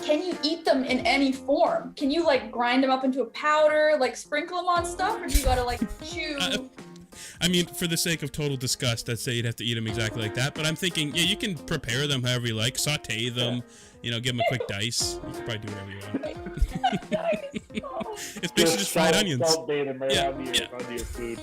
can you eat them in any form? Can you like grind them up into a powder, like sprinkle them on stuff, or do you gotta like chew? I mean, for the sake of total disgust, I'd say you'd have to eat them exactly like that. But I'm thinking, yeah, you can prepare them however you like, saute them, give them a quick dice. You can probably do whatever you want. It's basically just fried onions. Salt bait them right onto your food.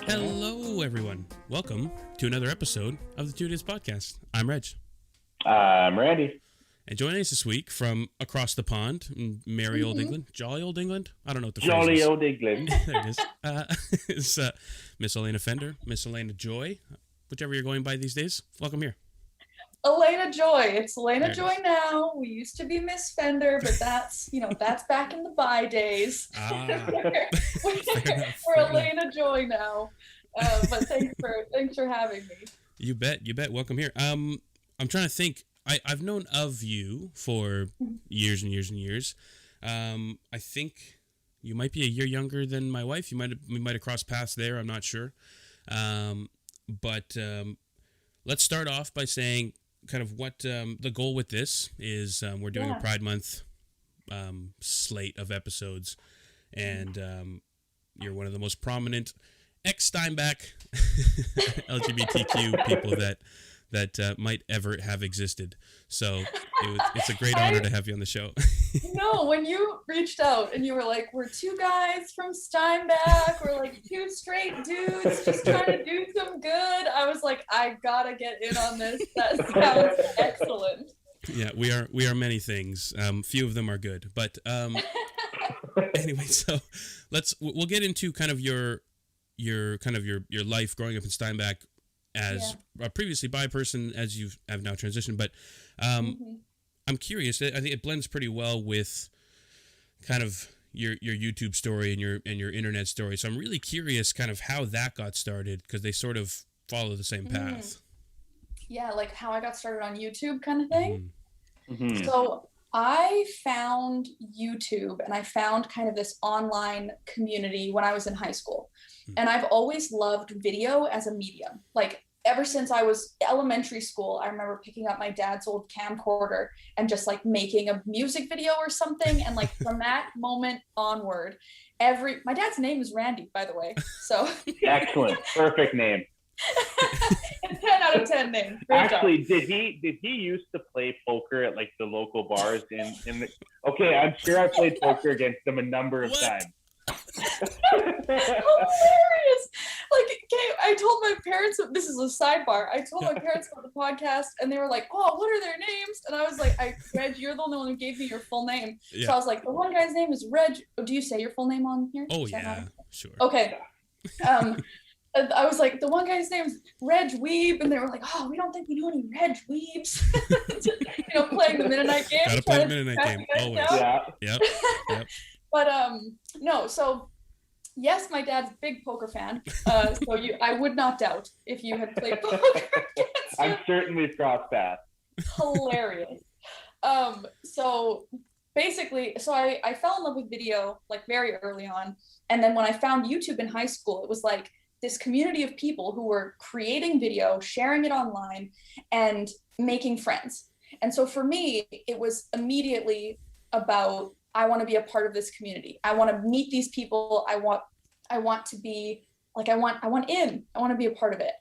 Hello, everyone. Welcome to another episode of the Two Days Podcast. I'm Reg. I'm Randy. And joining us this week from across the pond in merry old England, jolly old England. I don't know what the jolly phrase is. old England. There it is. Is Miss Alayna Fender, Miss Alayna Joy, whichever you're going by these days. Welcome here. Alayna Joy. It's Alayna Joy now. We used to be Miss Fender, but that's back in the by days. We're Alayna Joy now. But thanks for having me. You bet. Welcome here. I'm trying to think. I've known of you for years and years and years. I think you might be a year younger than my wife. We might have crossed paths there. I'm not sure. But let's start off by saying kind of what the goal with this is. We're doing a Pride Month slate of episodes, and you're one of the most prominent ex-Steinbach LGBTQ people that might ever have existed. So it's a great honor to have you on the show. No, when you reached out and you were like, we're two guys from Steinbach, we're like two straight dudes just trying to do some good, I was like, I gotta get in on this. That sounds excellent. Yeah, we are many things. Few of them are good. But anyway, so we'll get into kind of your life growing up in Steinbach as a previously bi person, as you have now transitioned. But I'm curious. I think it blends pretty well with kind of your YouTube story and your internet story. So I'm really curious kind of how that got started, because they sort of follow the same path. Yeah, like how I got started on YouTube kind of thing. Mm-hmm. So I found YouTube and I found kind of this online community when I was in high school. And I've always loved video as a medium. Like ever since I was elementary school, I remember picking up my dad's old camcorder and just like making a music video or something. And like from that moment onward, my dad's name is Randy, by the way. So excellent. Perfect name. 10 out of 10 name. Great Actually, job. did he used to play poker at like the local bars in the? Okay, I'm sure I played poker against him a number of times. Hilarious. Like, okay, I told my parents, this is a sidebar, I told my parents about the podcast and they were like, oh, what are their names? And I was like, Reg, you're the only one who gave me your full name. So I was like, the one guy's name is Reg. Do you say your full name on here? Oh, yeah, sure. Okay. I was like, the one guy's name is Reg Weeb, and they were like, oh, we don't think we know any Reg Weebs. Playing the Mennonite game. Gotta play the Mennonite game, always. Yep. But no, so yes, my dad's a big poker fan. So I would not doubt if you had played poker against him. I'm certainly crossed paths. Hilarious. So basically, I fell in love with video like very early on. And then when I found YouTube in high school, it was like this community of people who were creating video, sharing it online, and making friends. And so for me, it was immediately about, I want to be a part of this community. I want to meet these people. I want to be like, I want to be a part of it.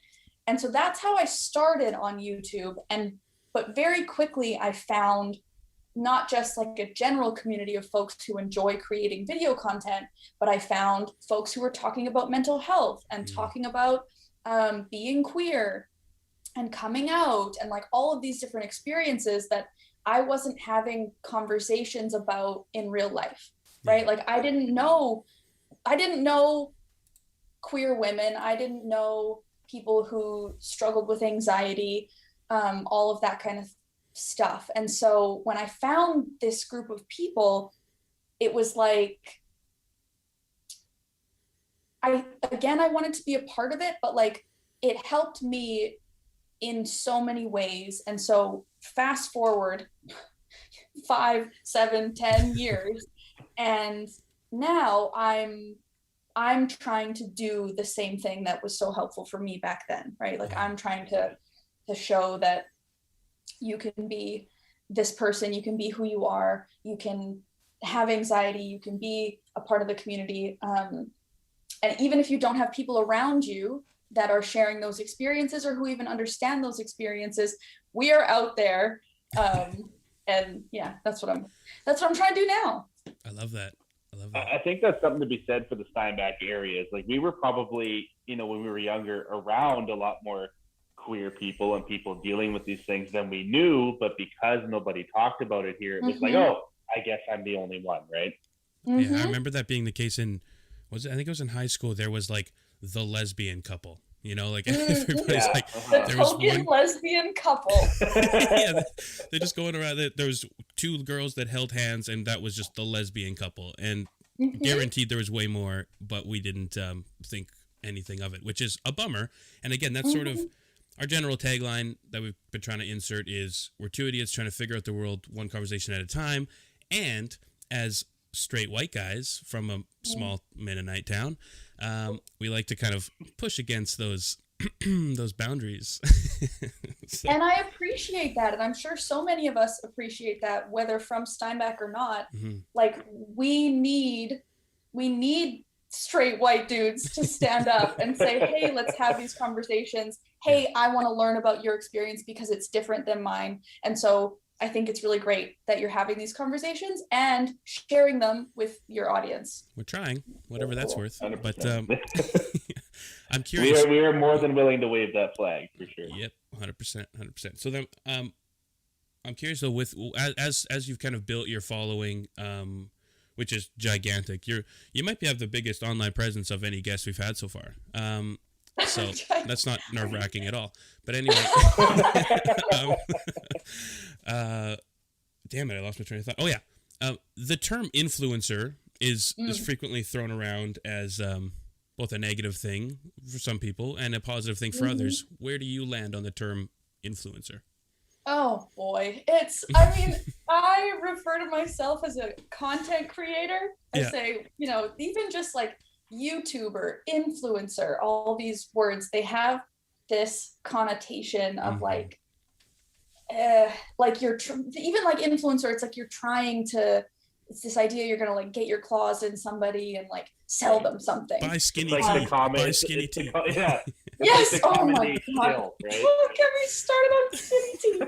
And so that's how I started on YouTube. But very quickly I found not just like a general community of folks who enjoy creating video content, but I found folks who were talking about mental health and talking about being queer and coming out and like all of these different experiences that I wasn't having conversations about in real life, right? Like I didn't know queer women. I didn't know people who struggled with anxiety, all of that kind of stuff. And so when I found this group of people, it was like, I wanted to be a part of it, but like it helped me in so many ways. And so fast forward, 5, 7, 10 years. And now I'm trying to do the same thing that was so helpful for me back then, right? Like I'm trying to show that you can be this person, you can be who you are, you can have anxiety, you can be a part of the community. And even if you don't have people around you that are sharing those experiences or who even understand those experiences, we are out there. And yeah, that's what I'm trying to do now. I love that. I think that's something to be said for the Steinbach areas. Like we were probably, when we were younger, around a lot more queer people and people dealing with these things than we knew, but because nobody talked about it here, it was like, oh, I guess I'm the only one, right? Yeah, I remember that being the case I think it was in high school. There was like the lesbian couple, like everybody's like, the token lesbian couple. Yeah, they're just going around. There was 2 girls that held hands, and that was just the lesbian couple. And guaranteed there was way more, but we didn't think anything of it, which is a bummer. And again, that's sort of our general tagline that we've been trying to insert is we're 2 idiots trying to figure out the world one conversation at a time. And as straight white guys from a small Mennonite town, we like to kind of push against those those boundaries. So. And I appreciate that, and I'm sure so many of us appreciate that, whether from Steinbach or not. Like we need straight white dudes to stand up and say, hey, let's have these conversations. Hey, I want to learn about your experience because it's different than mine. And so I think it's really great that you're having these conversations and sharing them with your audience. We're trying, whatever that's worth. 100%. But I'm curious. We are more than willing to wave that flag for sure. Yep, 100%. So then, I'm curious though, with as you've kind of built your following, which is gigantic, you might have the biggest online presence of any guest we've had so far. So that's not nerve-wracking at all. But anyway, damn it, I lost my train of thought. Oh yeah, the term influencer is frequently thrown around as both a negative thing for some people and a positive thing for others. Where do you land on the term influencer? Oh boy, I refer to myself as a content creator. I say, even just like YouTuber, influencer, all these words, they have this connotation of like you're even like influencer, it's like you're trying to, it's this idea you're gonna like get your claws in somebody and like sell them something. Buy skinny tea. Buy skinny tea. Yeah. Yes. Like oh my god. Skill, right? Oh, get me started on skinny tea.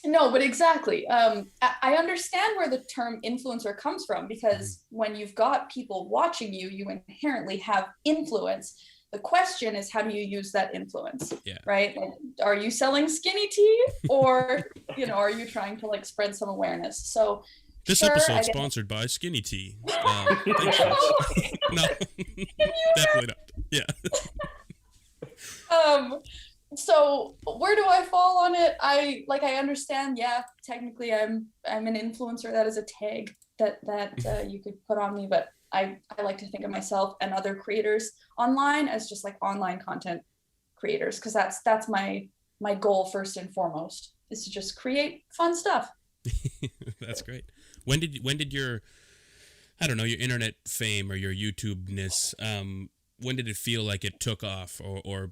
No, but exactly. I understand where the term influencer comes from, because when you've got people watching you, you inherently have influence. The question is, how do you use that influence? Yeah. Right? Like, are you selling skinny tea, or are you trying to like spread some awareness? So this episode sponsored by Skinny Tea. Thanks, no, definitely not. Yeah. So where do I fall on it? I understand. Yeah, technically, I'm an influencer. That is a tag that you could put on me, but I like to think of myself and other creators online as just like online content creators, because that's my goal first and foremost, is to just create fun stuff. That's great. When did your, I don't know, your internet fame or your YouTube-ness, when did it feel like it took off, or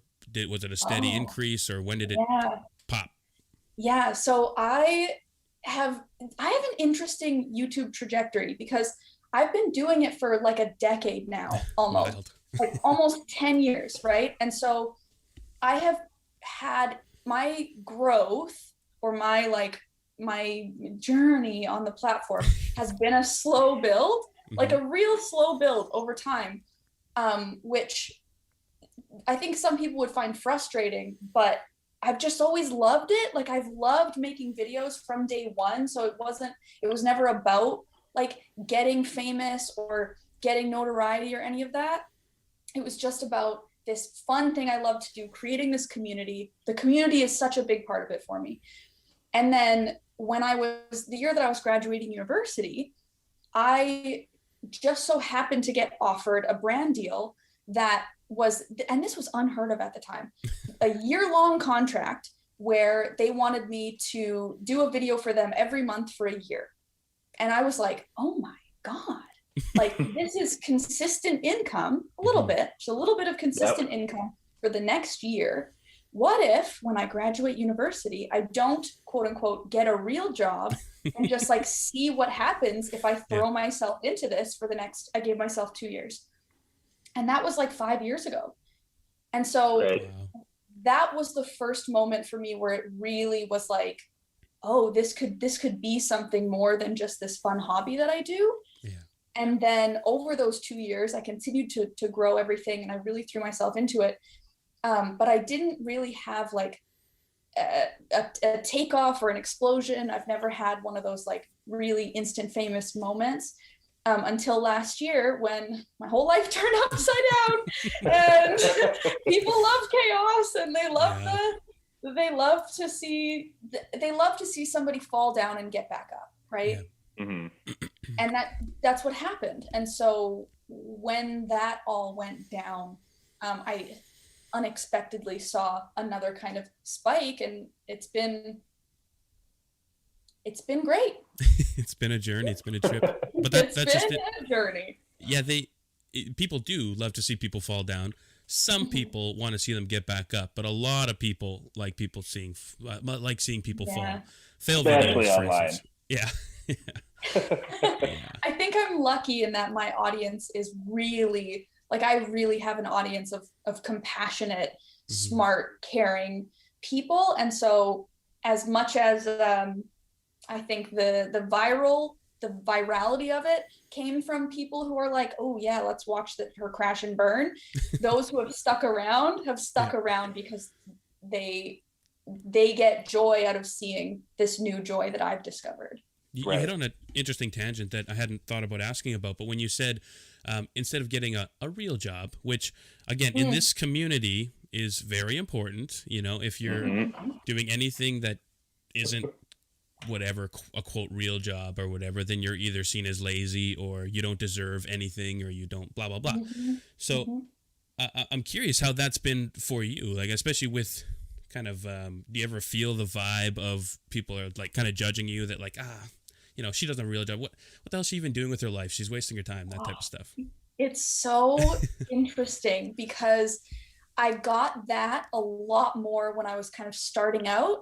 was it a steady increase, or when did it pop? Yeah, so I have an interesting YouTube trajectory, because I've been doing it for like a decade now, almost. Like almost 10 years, right? And so I have had my growth, or my journey on the platform has been a slow build, like a real slow build over time, which I think some people would find frustrating, but I've just always loved it. Like I've loved making videos from day one. So it was never about like getting famous or getting notoriety or any of that. It was just about this fun thing I love to do, creating this community. The community is such a big part of it for me. And then when the year that I was graduating university, I just so happened to get offered a brand deal that was, and this was unheard of at the time, a year-long contract where they wanted me to do a video for them every month for a year. And I was like, oh my God, like this is consistent income, a little bit, so a little bit of consistent income for the next year. What if when I graduate university, I don't quote unquote get a real job and just like see what happens if I throw myself into this for the next, I gave myself 2 years. And that was like 5 years ago. And so that was the first moment for me where it really was like, oh, this could be something more than just this fun hobby that I do. Yeah. And then over those 2 years, I continued to grow everything, and I really threw myself into it. But I didn't really have like a takeoff or an explosion. I've never had one of those like really instant famous moments until last year, when my whole life turned upside down and people love chaos, and they love to see somebody fall down and get back up, right? Yeah. Mm-hmm. And that's what happened. And so when that all went down, I unexpectedly saw another kind of spike, and it's been great. It's been a journey. It's been a trip. But that's just a journey. Yeah, people do love to see people fall down. Some people want to see them get back up, but a lot of people like seeing people fall. Fail videos, for instance. Yeah. I think I'm lucky in that my audience is really, like, I really have an audience of compassionate, smart, caring people. And so as much as I think the virality of it came from people who are like, oh yeah, let's watch her crash and burn. Those who have stuck around because they get joy out of seeing this new joy that I've discovered. You hit on an interesting tangent that I hadn't thought about asking about, but when you said instead of getting a real job, which again in this community is very important, if you're doing anything that isn't whatever a quote real job or whatever, then you're either seen as lazy or you don't deserve anything or you don't blah blah blah. So I'm curious how that's been for you, like especially with kind of do you ever feel the vibe of people are like kind of judging you that like she doesn't have a real job, what the hell is she even doing with her life, she's wasting her time, that type of stuff? It's so interesting because I got that a lot more when I was kind of starting out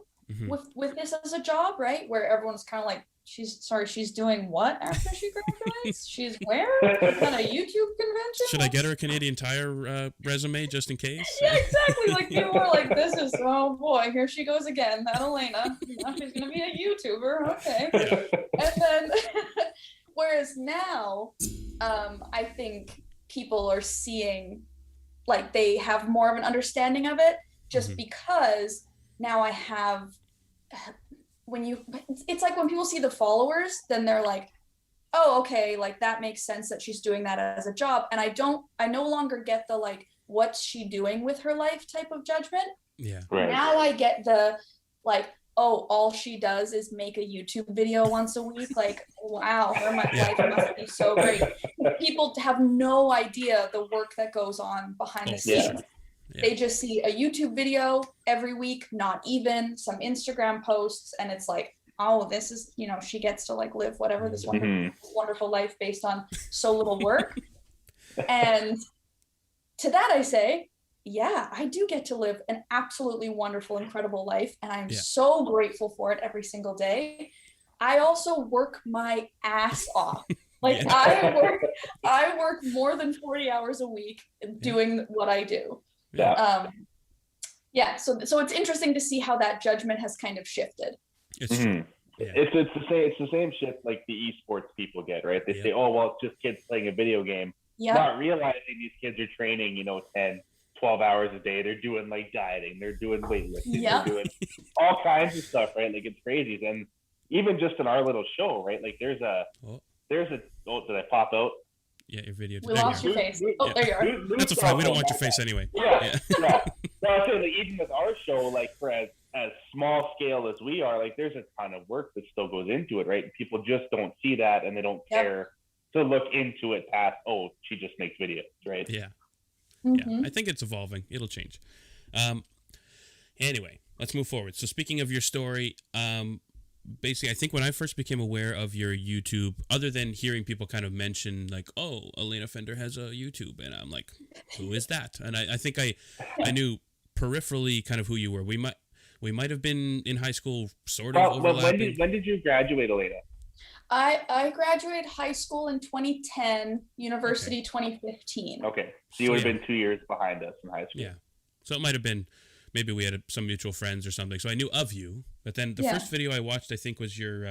with this as a job, right? Where everyone's kind of like, she's doing what after she graduates? She's where? At a YouTube convention? Should I get her a Canadian Tire resume just in case? Yeah, exactly. Like people are like, this is, oh boy, here she goes again, that Alayna. Now she's gonna be a YouTuber. Okay. Yeah. And then whereas now, I think people are seeing, like, they have more of an understanding of it just because now I have, it's like when people see the followers, then they're like, oh, okay, like that makes sense that she's doing that as a job. And I no longer get the like, what's she doing with her life type of judgment. Yeah. Right. Now I get the like, oh, all she does is make a YouTube video once a week. Like, wow, her life must be so great. People have no idea the work that goes on behind the scenes. Yeah. Yeah. They just see a YouTube video every week, not even some Instagram posts, and it's like, oh, this is, she gets to like live whatever this wonderful life based on so little work. And to that I say, yeah, I do get to live an absolutely wonderful, incredible life, and I'm so grateful for it every single day. I also work my ass off. Like I work more than 40 hours a week doing what I do. So it's interesting to see how that judgment has kind of shifted. It's the same shit like the esports people get, right? They say, oh, well, it's just kids playing a video game, not realizing these kids are training 10, 12 hours a day. They're doing like dieting, they're doing weightlifting, they're doing all kinds of stuff, right? Like it's crazy. And even just in our little show, right, like there's a did I pop out? Yeah, your video. We lost your face. Oh, there you are. That's fine. We don't want your face anyway. Yeah. No, I say, like, even with our show, like for as small scale as we are, like there's a ton of work that still goes into it, right? People just don't see that, and they don't care to look into it past, oh, she just makes videos, right? Yeah. Yeah. I think it's evolving. It'll change. Anyway, let's move forward. So speaking of your story, basically, I think when I first became aware of your YouTube, other than hearing people kind of mention like, oh, Alayna Fender has a YouTube, and I'm like, who is that? And I think I knew peripherally kind of who you were. We might have been in high school, sort of overlapping. When did you graduate, Alayna? I graduated high school in 2010, university 2015. Okay, so you would have been 2 years behind us in high school. Yeah, so it might have been. Maybe we had some mutual friends or something. So I knew of you, but then the first video I watched, I think, was your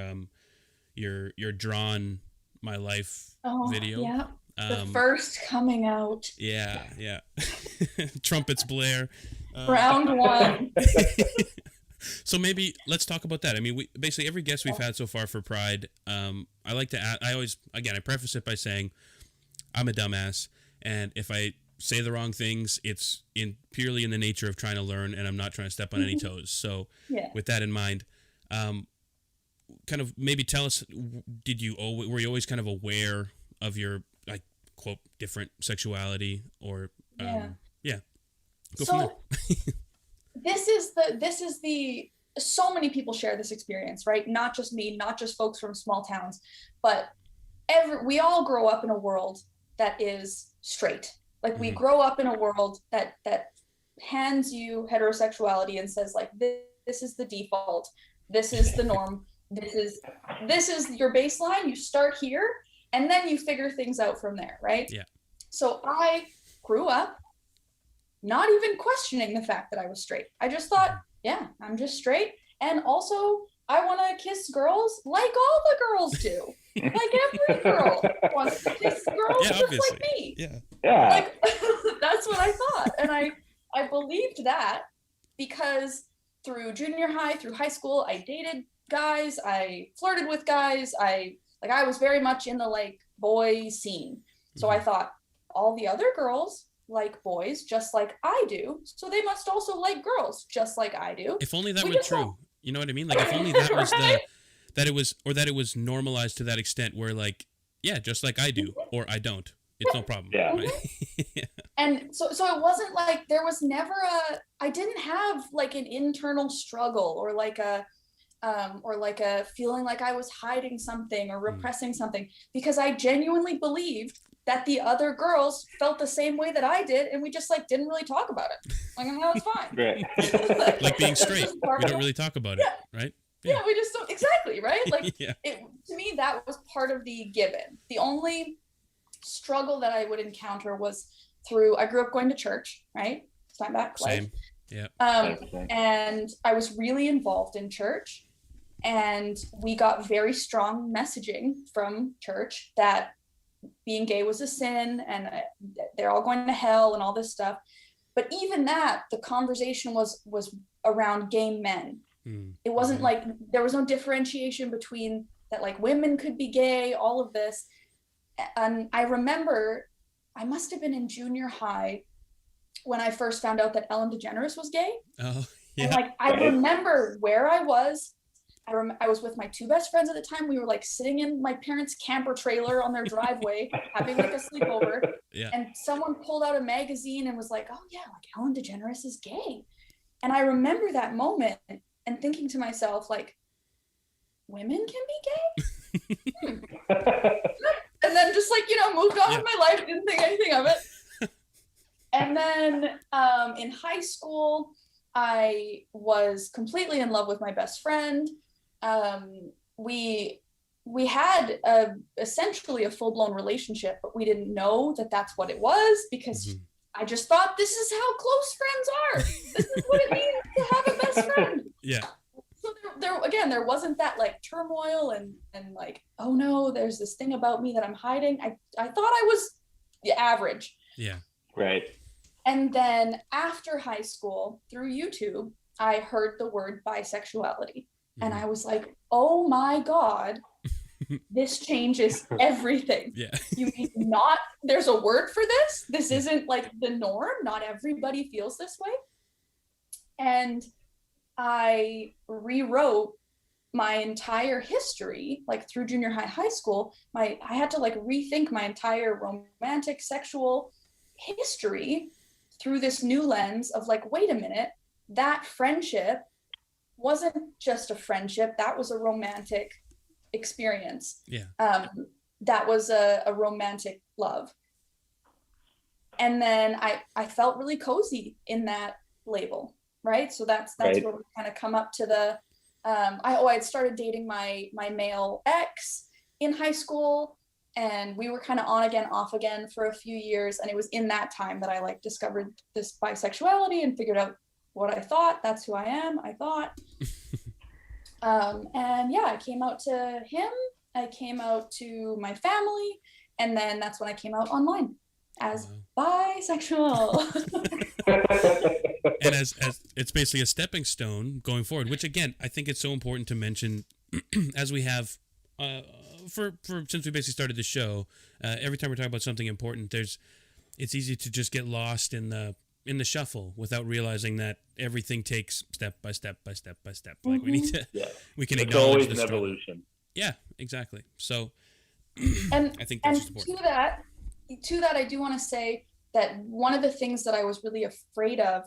drawn my life video. Yeah, the first coming out. Yeah. Trumpets blare. Round one. So maybe let's talk about that. I mean, basically every guest we've had so far for Pride, I like to add. I preface it by saying I'm a dumbass, and if I say the wrong things, it's purely in the nature of trying to learn, and I'm not trying to step on any toes. So with that in mind, kind of maybe tell us, were you always kind of aware of your, like, quote, different sexuality, or go from there. this is the so many people share this experience, right? Not just me, not just folks from small towns, but we all grow up in a world that is straight. Like, we grow up in a world that hands you heterosexuality and says, like, this is the default, this is the norm, this is your baseline. You start here, and then you figure things out from there, right? Yeah. So I grew up not even questioning the fact that I was straight. I just thought, yeah, I'm just straight, and also I want to kiss girls like all the girls do. Like, every girl wants to kiss girls just like me. Yeah. Like, that's what I thought. And I believed that because through junior high, through high school, I dated guys, I flirted with guys, I was very much in the, like, boy scene. So I thought, all the other girls like boys just like I do, so they must also like girls just like I do. If only that were true. You know what I mean? Like, if only that was that it was normalized to that extent where, like, yeah, just like I do, or I don't. It's no problem. Yeah. Right? And so it wasn't like there was never I didn't have like an internal struggle or like a feeling like I was hiding something or repressing something, because I genuinely believed that the other girls felt the same way that I did, and we just, like, didn't really talk about it. Like, no, it's fine. Right. Like being straight, we don't really talk about it, right? Yeah, we just don't. Exactly, right? Like, to me, that was part of the given. The only struggle that I would encounter was I grew up going to church, right? Steinbach life. Same. Yeah. And I was really involved in church, and we got very strong messaging from church that being gay was a sin and they're all going to hell and all this stuff. But even that, the conversation was around gay men. It wasn't like there was no differentiation between that, like, women could be gay, all of this. And I remember I must have been in junior high when I first found out that Ellen DeGeneres was gay. Oh, yeah. And, like, I remember where I was. I was with my two best friends at the time. We were, like, sitting in my parents' camper trailer on their driveway, having, like, a sleepover. Yeah. And someone pulled out a magazine and was like, oh yeah, like, Ellen DeGeneres is gay. And I remember that moment and thinking to myself, like, women can be gay? And then just, like, moved on with my life, didn't think anything of it. And then in high school, I was completely in love with my best friend. We had essentially a full-blown relationship, but we didn't know that that's what it was, because I just thought, this is how close friends are. This is what it means to have a best friend. Yeah. So there wasn't that, like, turmoil and like, oh no, there's this thing about me that I'm hiding. I thought I was the average. Yeah. Right. And then after high school, through YouTube, I heard the word bisexuality. And I was like, oh my God, this changes everything. Yeah. You mean there's a word for this? This isn't, like, the norm. Not everybody feels this way. And I rewrote my entire history, like, through junior high school. I had to, like, rethink my entire romantic sexual history through this new lens of, like, wait a minute, that friendship wasn't just a friendship. That was a romantic experience. Yeah. That was a romantic love. And then I felt really cozy in that label, right? So that's Right. where we kind of come up to the, I had started dating my male ex in high school, and we were kind of on again, off again for a few years. And it was in that time that I like discovered this bisexuality and figured out what I thought. That's who I am, I thought. And yeah, I came out to him, I came out to my family, and then that's when I came out online as bisexual. And as it's basically a stepping stone going forward, which again, I think it's so important to mention as we have for since we basically started the show, every time we're talking about something important, it's easy to just get lost in the shuffle without realizing that everything takes step by step by step by step. Like we need to, we can it's acknowledge always the an struggle. evolution. Yeah, exactly. So, And I think that's and important. to that, I do want to say that one of the things that I was really afraid of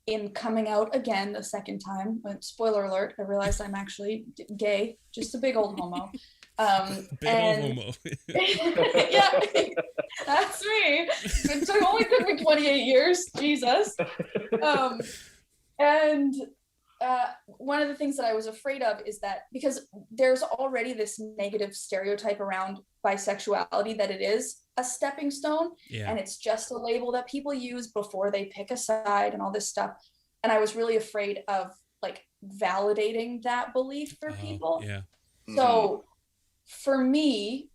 in coming out again the second time, spoiler alert, I realized I'm actually gay, just a big old homo. Big old homo. Yeah, that's me. It only took me 28 years, Jesus. And one of the things that I was afraid of is that because there's already this negative stereotype around bisexuality that it is a stepping stone, and it's just a label that people use before they pick a side and all this stuff. And I was really afraid of like validating that belief for people. Yeah. So for me,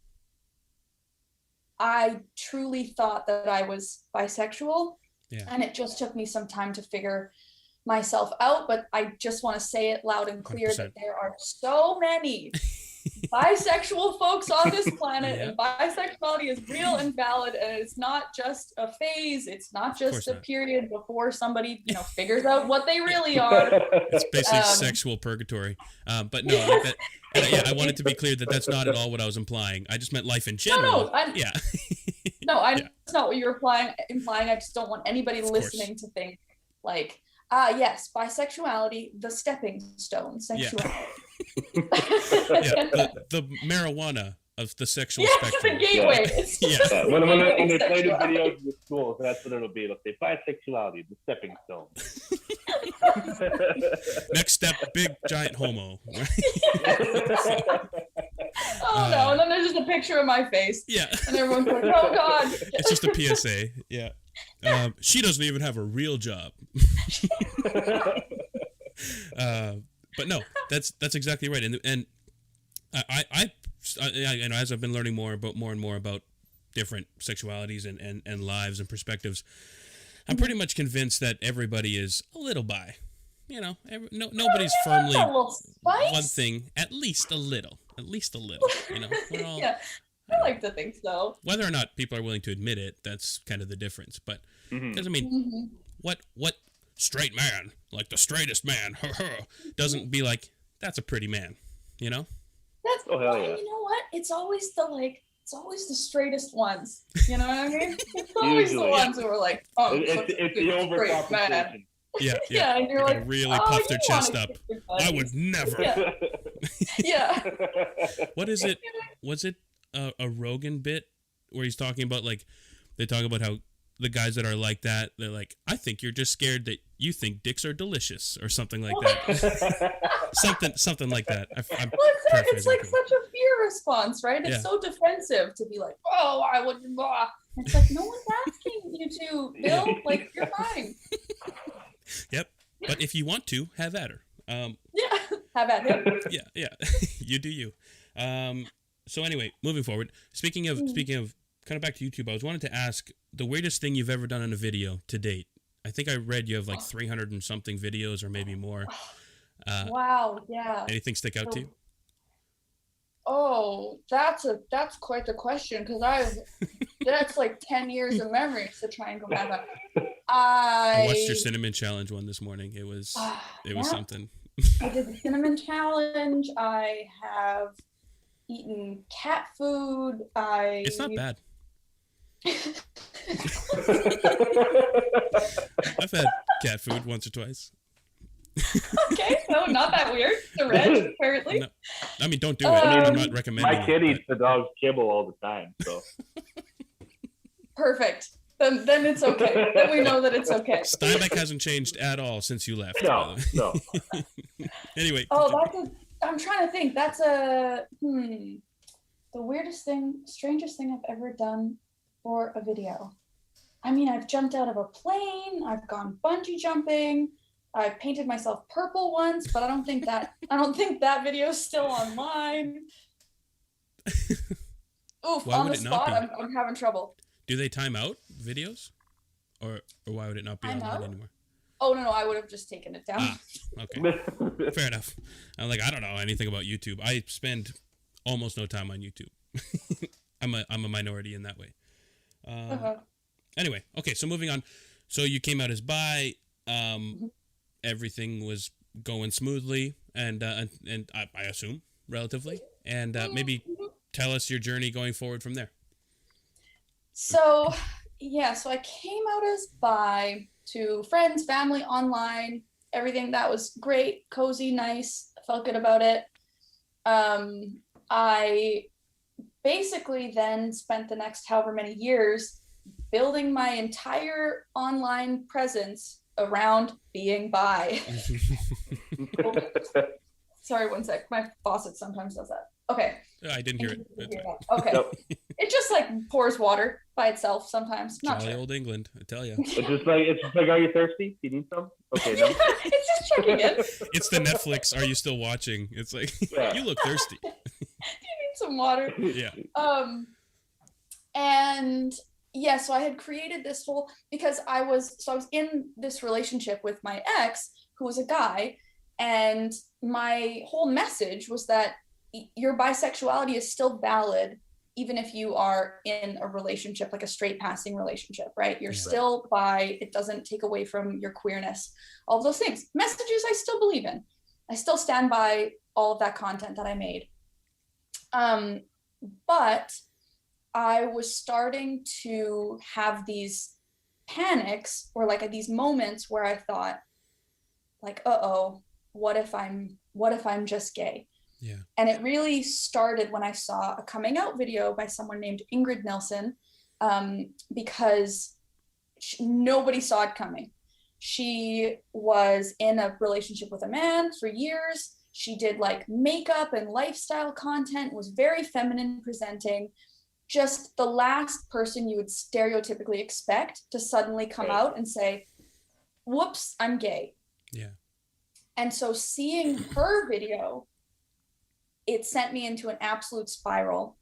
I truly thought that I was bisexual, and it just took me some time to figure myself out. But I just want to say it loud and clear 100%. that there are so many bisexual folks on this planet, and bisexuality is real and valid, and it's not just a phase. It's not just a period before somebody figures out what they really are. It's basically sexual purgatory. But no, I wanted to be clear that that's not at all what I was implying. I just meant life in general. That's not what you're implying. I just don't want anybody listening to think like, yes, bisexuality, the stepping stone, sexuality. The marijuana of the sexual the spectrum. gateway. When they play the videos in the schools, that's what it'll be. It'll say bisexuality, the stepping stone. Next step, big giant homo. Oh no! And then there's just a picture of my face. Yeah. And everyone's like, "Oh God!" It's just a PSA. Yeah. She doesn't even have a real job. But no, that's exactly right. And I as I've been learning more and more about different sexualities and lives and perspectives, I'm pretty much convinced that everybody is a little bi. Nobody's firmly one thing. At least a little. We're all, I like to think so. Whether or not people are willing to admit it, that's kind of the difference. But because what straight man, like the straightest man, doesn't be like, that's a pretty man, That's hell yeah. You know what? It's always the straightest ones. You know what I mean? It's always the ones who are like, oh, it's the overcompensation. Yeah. And you're like, really puff their chest up. I would never. Yeah. What is it? Was it a Rogan bit where he's talking about like, they talk about how the guys that are like that, they're like, I think you're just scared that you think dicks are delicious or something like that. something like that. It's like such a fear response, right? It's so defensive to be like, oh, I wouldn't. Blah. It's like, no one's asking you to, Bill. Like, you're fine. Yep. But if you want to, have at her. Have at him. Yeah. You do you. So anyway, moving forward. Speaking of kind of back to YouTube, I was wanted to ask the weirdest thing you've ever done on a video to date. I think I read you have like 300 and something videos or maybe more. Wow, yeah. Anything stick out to you? Oh, that's quite the question, because that's like 10 years of memories to try and go back up. I watched your cinnamon challenge one this morning. It was something. I did the cinnamon challenge. I have eaten cat food. It's not bad. I've had cat food once or twice. Okay, no, not that weird. The red, apparently. No. I mean, don't do it. I'm not recommending My kid it, eats the dog's kibble all the time, so. Perfect. Then it's okay. Then we know that it's okay. Steinbeck hasn't changed at all since you left. No. Anyway. Oh, I'm trying to think. That's the strangest thing I've ever done for a video. I mean, I've jumped out of a plane, I've gone bungee jumping, I painted myself purple once, but I don't think that video's still online. Oof, Why on would the it not spot, be? I'm having trouble. Do they time out videos? Or why would it not be Time online out? anymore? Oh, no, I would have just taken it down. Ah, okay. Fair enough. I'm like, I don't know anything about YouTube. I spend almost no time on YouTube. I'm a minority in that way. Anyway, okay, so moving on. So you came out as bi. Everything was going smoothly, and I assume relatively. And maybe tell us your journey going forward from there. So, yeah, so I came out as bi to friends, family, online, everything. That was great, cozy, nice. I felt good about it. I basically then spent the next however many years building my entire online presence around being bi. Sorry, one sec. My faucet sometimes does that. Okay. I didn't hear it. Okay. Nope. It just like pours water by itself sometimes. Not Jolly sure. old England, I tell you. It's just like, are you thirsty? Do you need some? Okay, no. It's just checking in. It's the Netflix. Are you still watching? It's like, you look thirsty. You need some water. Yeah. And yeah, so I had created this whole, because I was in this relationship with my ex, who was a guy, and my whole message was that your bisexuality is still valid, even if you are in a relationship, like a straight passing relationship, right? You're still bi. It doesn't take away from your queerness, all of those things. Messages I still believe in. I still stand by all of that content that I made. But I was starting to have these panics, or like these moments where I thought, like, what if I'm just gay? Yeah. And it really started when I saw a coming out video by someone named Ingrid Nilsson, because nobody saw it coming. She was in a relationship with a man for years. She did like makeup and lifestyle content, was very feminine presenting, just the last person you would stereotypically expect to suddenly come out and say, whoops, I'm gay. Yeah. And so seeing her video, it sent me into an absolute spiral,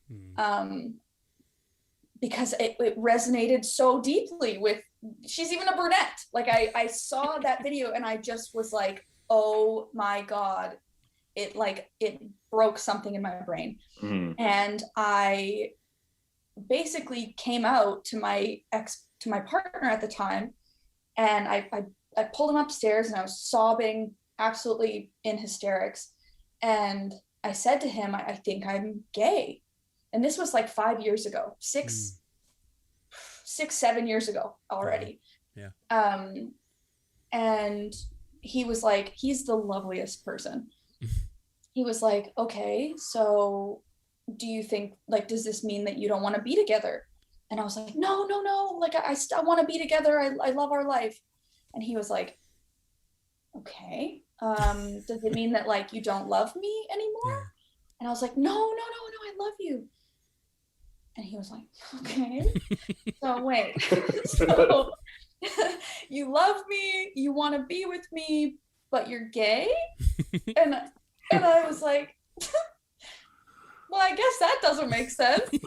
because it resonated so deeply with, she's even a brunette. Like I saw that video and I just was like, oh my God, it broke something in my brain. And I basically came out to my partner at the time, and I pulled him upstairs and I was sobbing, absolutely in hysterics. And I said to him, I think I'm gay. And this was like 5 years ago, 7 years ago already. Yeah. And he was like, he's the loveliest person. He was like, okay, so do you think, like, does this mean that you don't want to be together? And I was like, no, like I still want to be together. I love our life. And he was like, okay, does it mean that like you don't love me anymore? And I was like, no, I love you. And he was like, okay. So wait, so you love me, you want to be with me, but you're gay? And I was like, well, I guess that doesn't make sense. And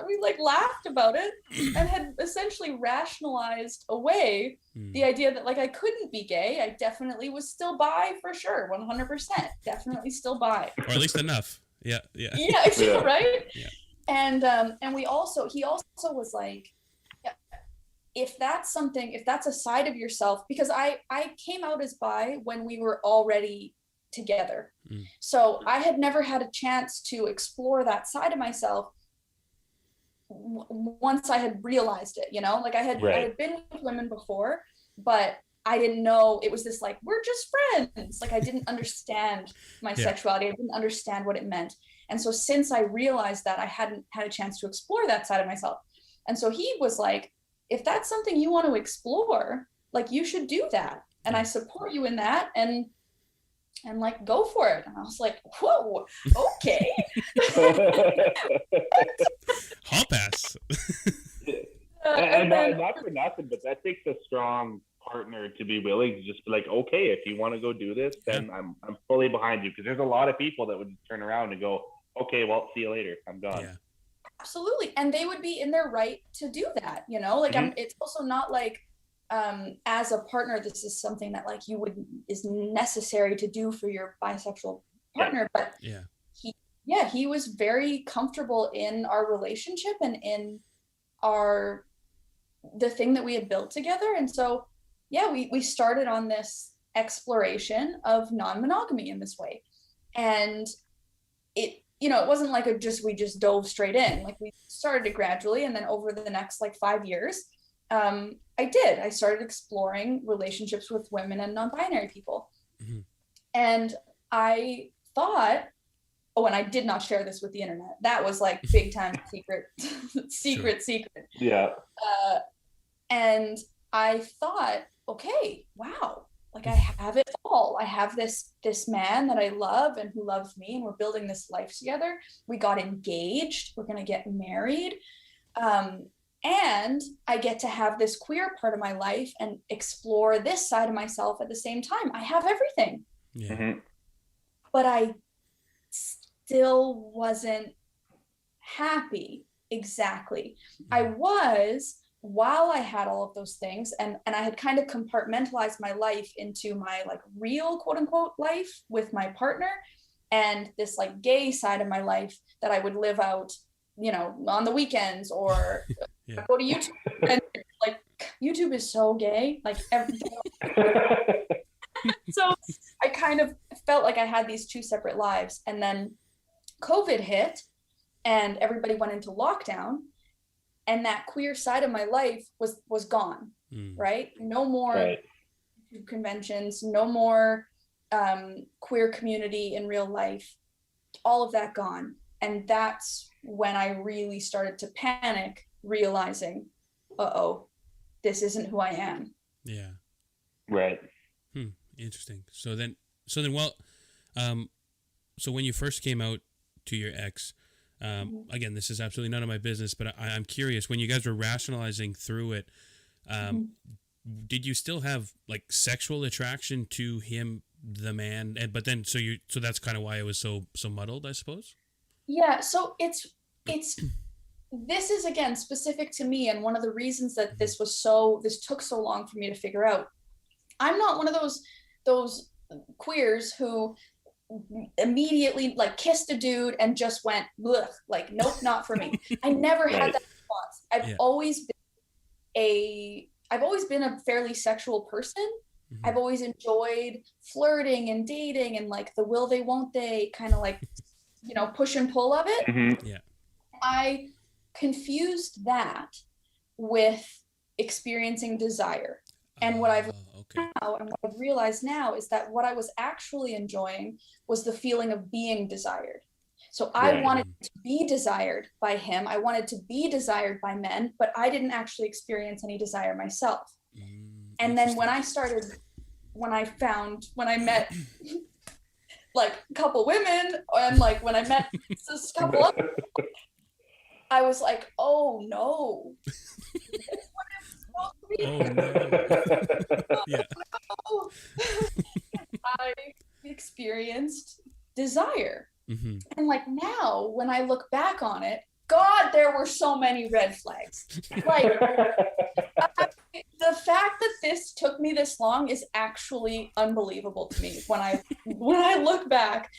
we like laughed about it and had essentially rationalized away the idea that like I couldn't be gay. I definitely was still bi for sure, 100%, definitely still bi. Or at least enough. Yeah. Right? Yeah. And he also was like, if that's a side of yourself, because I came out as bi when we were already together. So I had never had a chance to explore that side of myself once I had realized it, like I had been with women before, but I didn't know it was this like, we're just friends. Like I didn't understand my sexuality. I didn't understand what it meant. And so since I realized that, I hadn't had a chance to explore that side of myself. And so he was like, if that's something you want to explore, like you should do that. And I support you in that. And like, go for it. And I was like, whoa, okay. Hall pass. And not for nothing, but that takes a strong partner to be willing to just be like, okay, if you want to go do this, then I'm fully behind you. Because there's a lot of people that would turn around and go, okay, well, see you later. I'm gone. Yeah. Absolutely. And they would be in their right to do that, you know, like it's also not like as a partner, this is something that like is necessary to do for your bisexual partner. But he was very comfortable in our relationship and in the thing that we had built together. And so we started on this exploration of non-monogamy in this way. And it, you know, it wasn't like we just dove straight in. Like we started it gradually, and then over the next like 5 years, I started exploring relationships with women and non-binary people. Mm-hmm. And I thought, and I did not share this with the internet. That was like big time secret. Yeah. And I thought, okay, wow, like I have it all. I have this man that I love and who loves me, and we're building this life together. We got engaged. We're going to get married. And I get to have this queer part of my life and explore this side of myself at the same time. I have everything. Yeah. Mm-hmm. But I still wasn't happy. Exactly. I was, while I had all of those things, and I had kind of compartmentalized my life into my like real quote unquote life with my partner, and this like gay side of my life that I would live out, you know, on the weekends or go to YouTube. And like YouTube is so gay, like everything. So I kind of felt like I had these two separate lives. And then COVID hit and everybody went into lockdown, and that queer side of my life was gone. Right? No more conventions, no more queer community in real life, all of that gone. And that's when I really started to panic, realizing, this isn't who I am. Yeah. Right. Interesting. So then, well, so when you first came out to your ex, again, this is absolutely none of my business, but I'm curious, when you guys were rationalizing through it, did you still have like sexual attraction to him, the man? But then, so that's kind of why it was so muddled, I suppose. Yeah. So it's this is again specific to me, and one of the reasons that this took so long for me to figure out. I'm not one of those queers who immediately like kissed a dude and just went, blech, like, nope, not for me. I never had that response. I've always been a fairly sexual person. Mm-hmm. I've always enjoyed flirting and dating and like the will they, won't they kind of like, you know, push and pull of it. Mm-hmm. Yeah. I confused that with experiencing desire. And what I've now, and what I've realized now, is that what I was actually enjoying was the feeling of being desired. So I wanted to be desired by him. I wanted to be desired by men, but I didn't actually experience any desire myself. And then when I met like a couple women, and like when I met this couple of, I was like, oh no. Oh no. Yeah. No. I experienced desire. Mm-hmm. And like now, when I look back on it, God, there were so many red flags. Like the fact that this took me this long is actually unbelievable to me when I look back.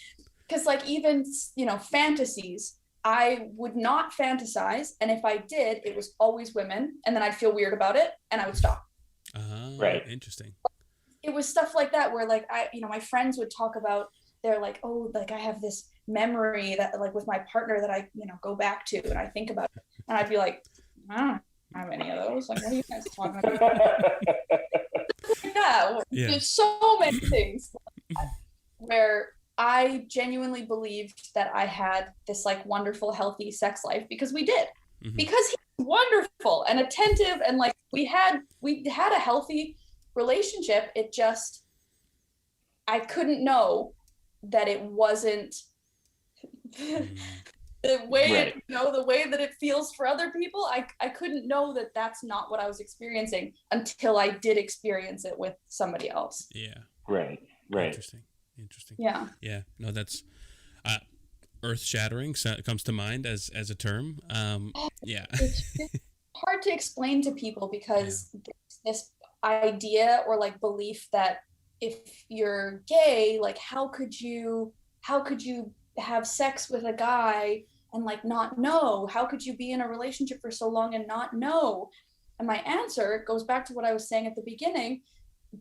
Because like even, you know, fantasies, I would not fantasize, and if I did, it was always women, and then I'd feel weird about it, and I would stop. Right. Interesting. It was stuff like that where, like, my friends would talk about, they're like, oh, like I have this memory that, like, with my partner that I, go back to, and I think about it, and I'd be like, I don't have any of those. Like, what are you guys talking about? Yeah, Yeah. there's so many things where I genuinely believed that I had this like wonderful, healthy sex life because we did. Because he's wonderful and attentive, and like we had a healthy relationship. It just, I couldn't know that it wasn't the way Right. the way that it feels for other people. I couldn't know that that's not what I was experiencing until I did experience it with somebody else. Yeah. Right. Interesting. Yeah. No, that's earth shattering comes to mind as a term. Yeah. It's hard to explain to people because this idea or like belief that if you're gay, like how could you have sex with a guy and like not know? How could you be in a relationship for so long and not know? And my answer goes back to what I was saying at the beginning,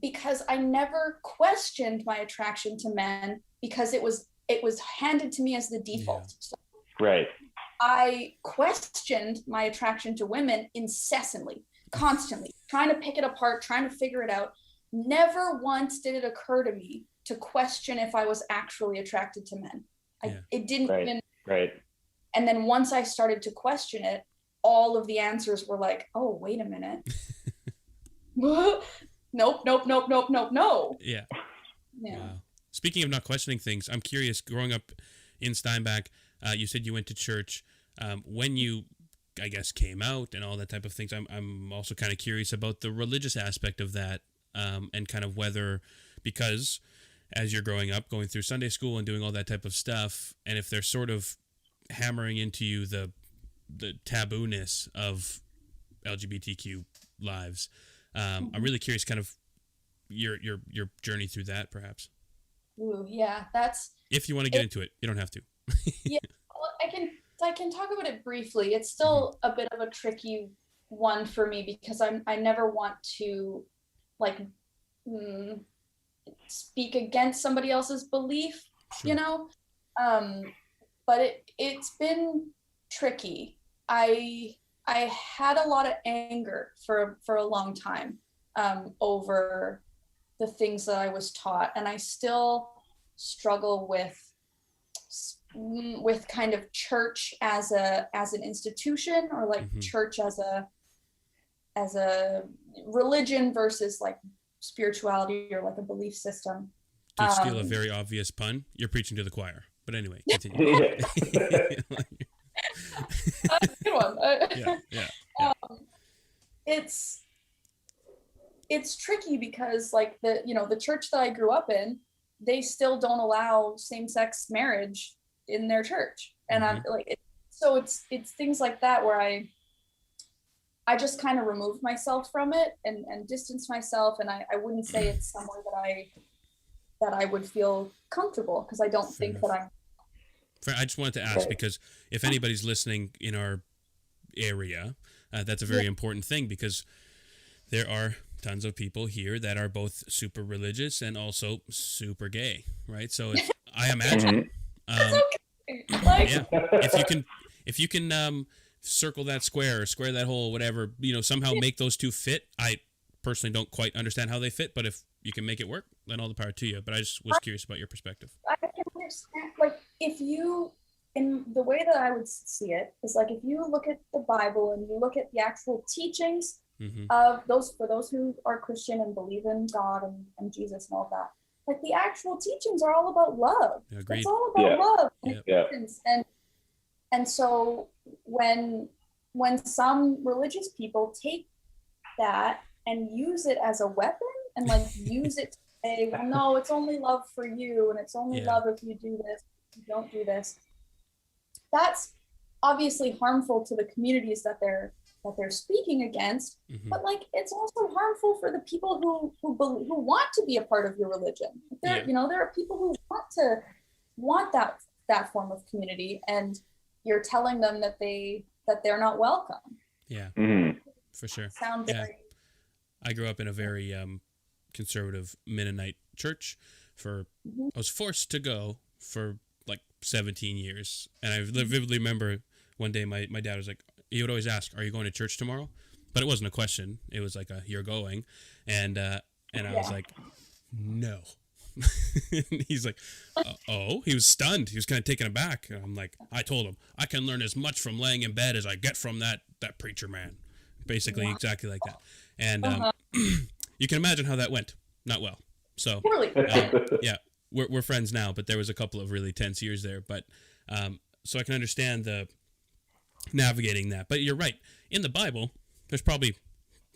because I never questioned my attraction to men because it was handed to me as the default. So Right. I questioned my attraction to women incessantly, constantly, trying to pick it apart, trying to figure it out. Never once did it occur to me to question if I was actually attracted to men. It didn't even. Right. And then once I started to question it, all of the answers were like, oh, wait a minute. Nope. Yeah. Yeah. Wow. Speaking of not questioning things, I'm curious, growing up in Steinbach, you said you went to church. When you, I guess, came out and all that type of things, I'm also kind of curious about the religious aspect of that, and kind of whether, because as you're growing up, going through Sunday school and doing all that type of stuff, and if they're sort of hammering into you the taboo-ness of LGBTQ lives, I'm really curious kind of your journey through that, perhaps. Ooh, yeah, that's. If you want to get into it, you don't have to. Yeah, well, I can talk about it briefly. It's still a bit of a tricky one for me because I never want to like speak against somebody else's belief, Sure. you know. But it's been tricky. I had a lot of anger for a long time over the things that I was taught, and I still struggle with kind of church as an institution, or like church as a religion versus like spirituality or like a belief system. To steal a very obvious pun, you're preaching to the choir. But anyway, continue. That's a good one. Yeah. It's tricky because like the church that I grew up in, they still don't allow same-sex marriage in their church, and I'm like, so it's things like that where I just kind of removed myself from it and distanced myself, and I wouldn't say it's somewhere that I would feel comfortable, because I don't think that I'm. I just wanted to ask, because if anybody's listening in our area, that's a very important thing, because there are tons of people here that are both super religious and also super gay, right? So I imagine, if you can circle that square or square that hole, whatever, somehow make those two fit. I personally don't quite understand how they fit, but if you can make it work, then all the power to you. But I just was curious about your perspective. I can understand, like, if you, in the way that I would see it, is like if you look at the Bible and you look at the actual teachings of those who are Christian and believe in God and Jesus and all that, like the actual teachings are all about love. Agreed. It's all about love and acceptance. And so when some religious people take that and use it as a weapon and like use it to say, well, no, it's only love for you, and it's only love if you do this, if you don't do this. That's obviously harmful to the communities that they're speaking against, but like it's also harmful for the people who want to be a part of your religion. There are people who want that form of community, and you're telling them that they're not welcome. Yeah, for sure. Sound very. I grew up in a very conservative Mennonite church. I was forced to go for like 17 years, and I vividly remember one day my dad was like, he would always ask, "Are you going to church tomorrow?" But it wasn't a question. It was like you're going, and And I was like, no. And he's like, oh, he was stunned. He was kind of taken aback. And I'm like, I told him, I can learn as much from laying in bed as I get from that preacher man. Basically, exactly like that. And you can imagine how that went. Not well. So, yeah, we're friends now, but there was a couple of really tense years there. But so I can understand the navigating that. But you're right. In the Bible, there's probably,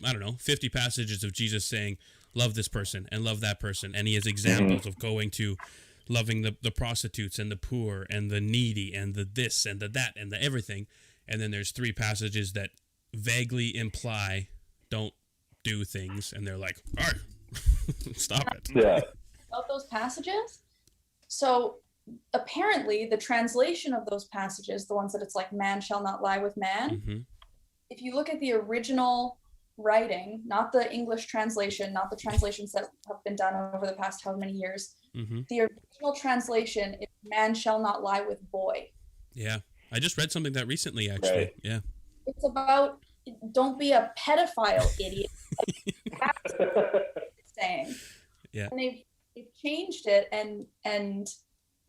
I don't know, 50 passages of Jesus saying, love this person and love that person. And he has examples of going to loving the prostitutes and the poor and the needy and the this and the that and the everything. And then there's 3 passages that vaguely imply don't do things. And they're like, all right, stop it. Yeah. About those passages. So apparently the translation of those passages, the ones that it's like, man shall not lie with man. If you look at the original writing, not the English translation, not the translations that have been done over the past how many years, the original translation is man shall not lie with boy. Yeah. I just read something that recently, actually. Right. Yeah. It's about don't be a pedophile, idiot. That's what it's saying. Yeah. And they've changed it and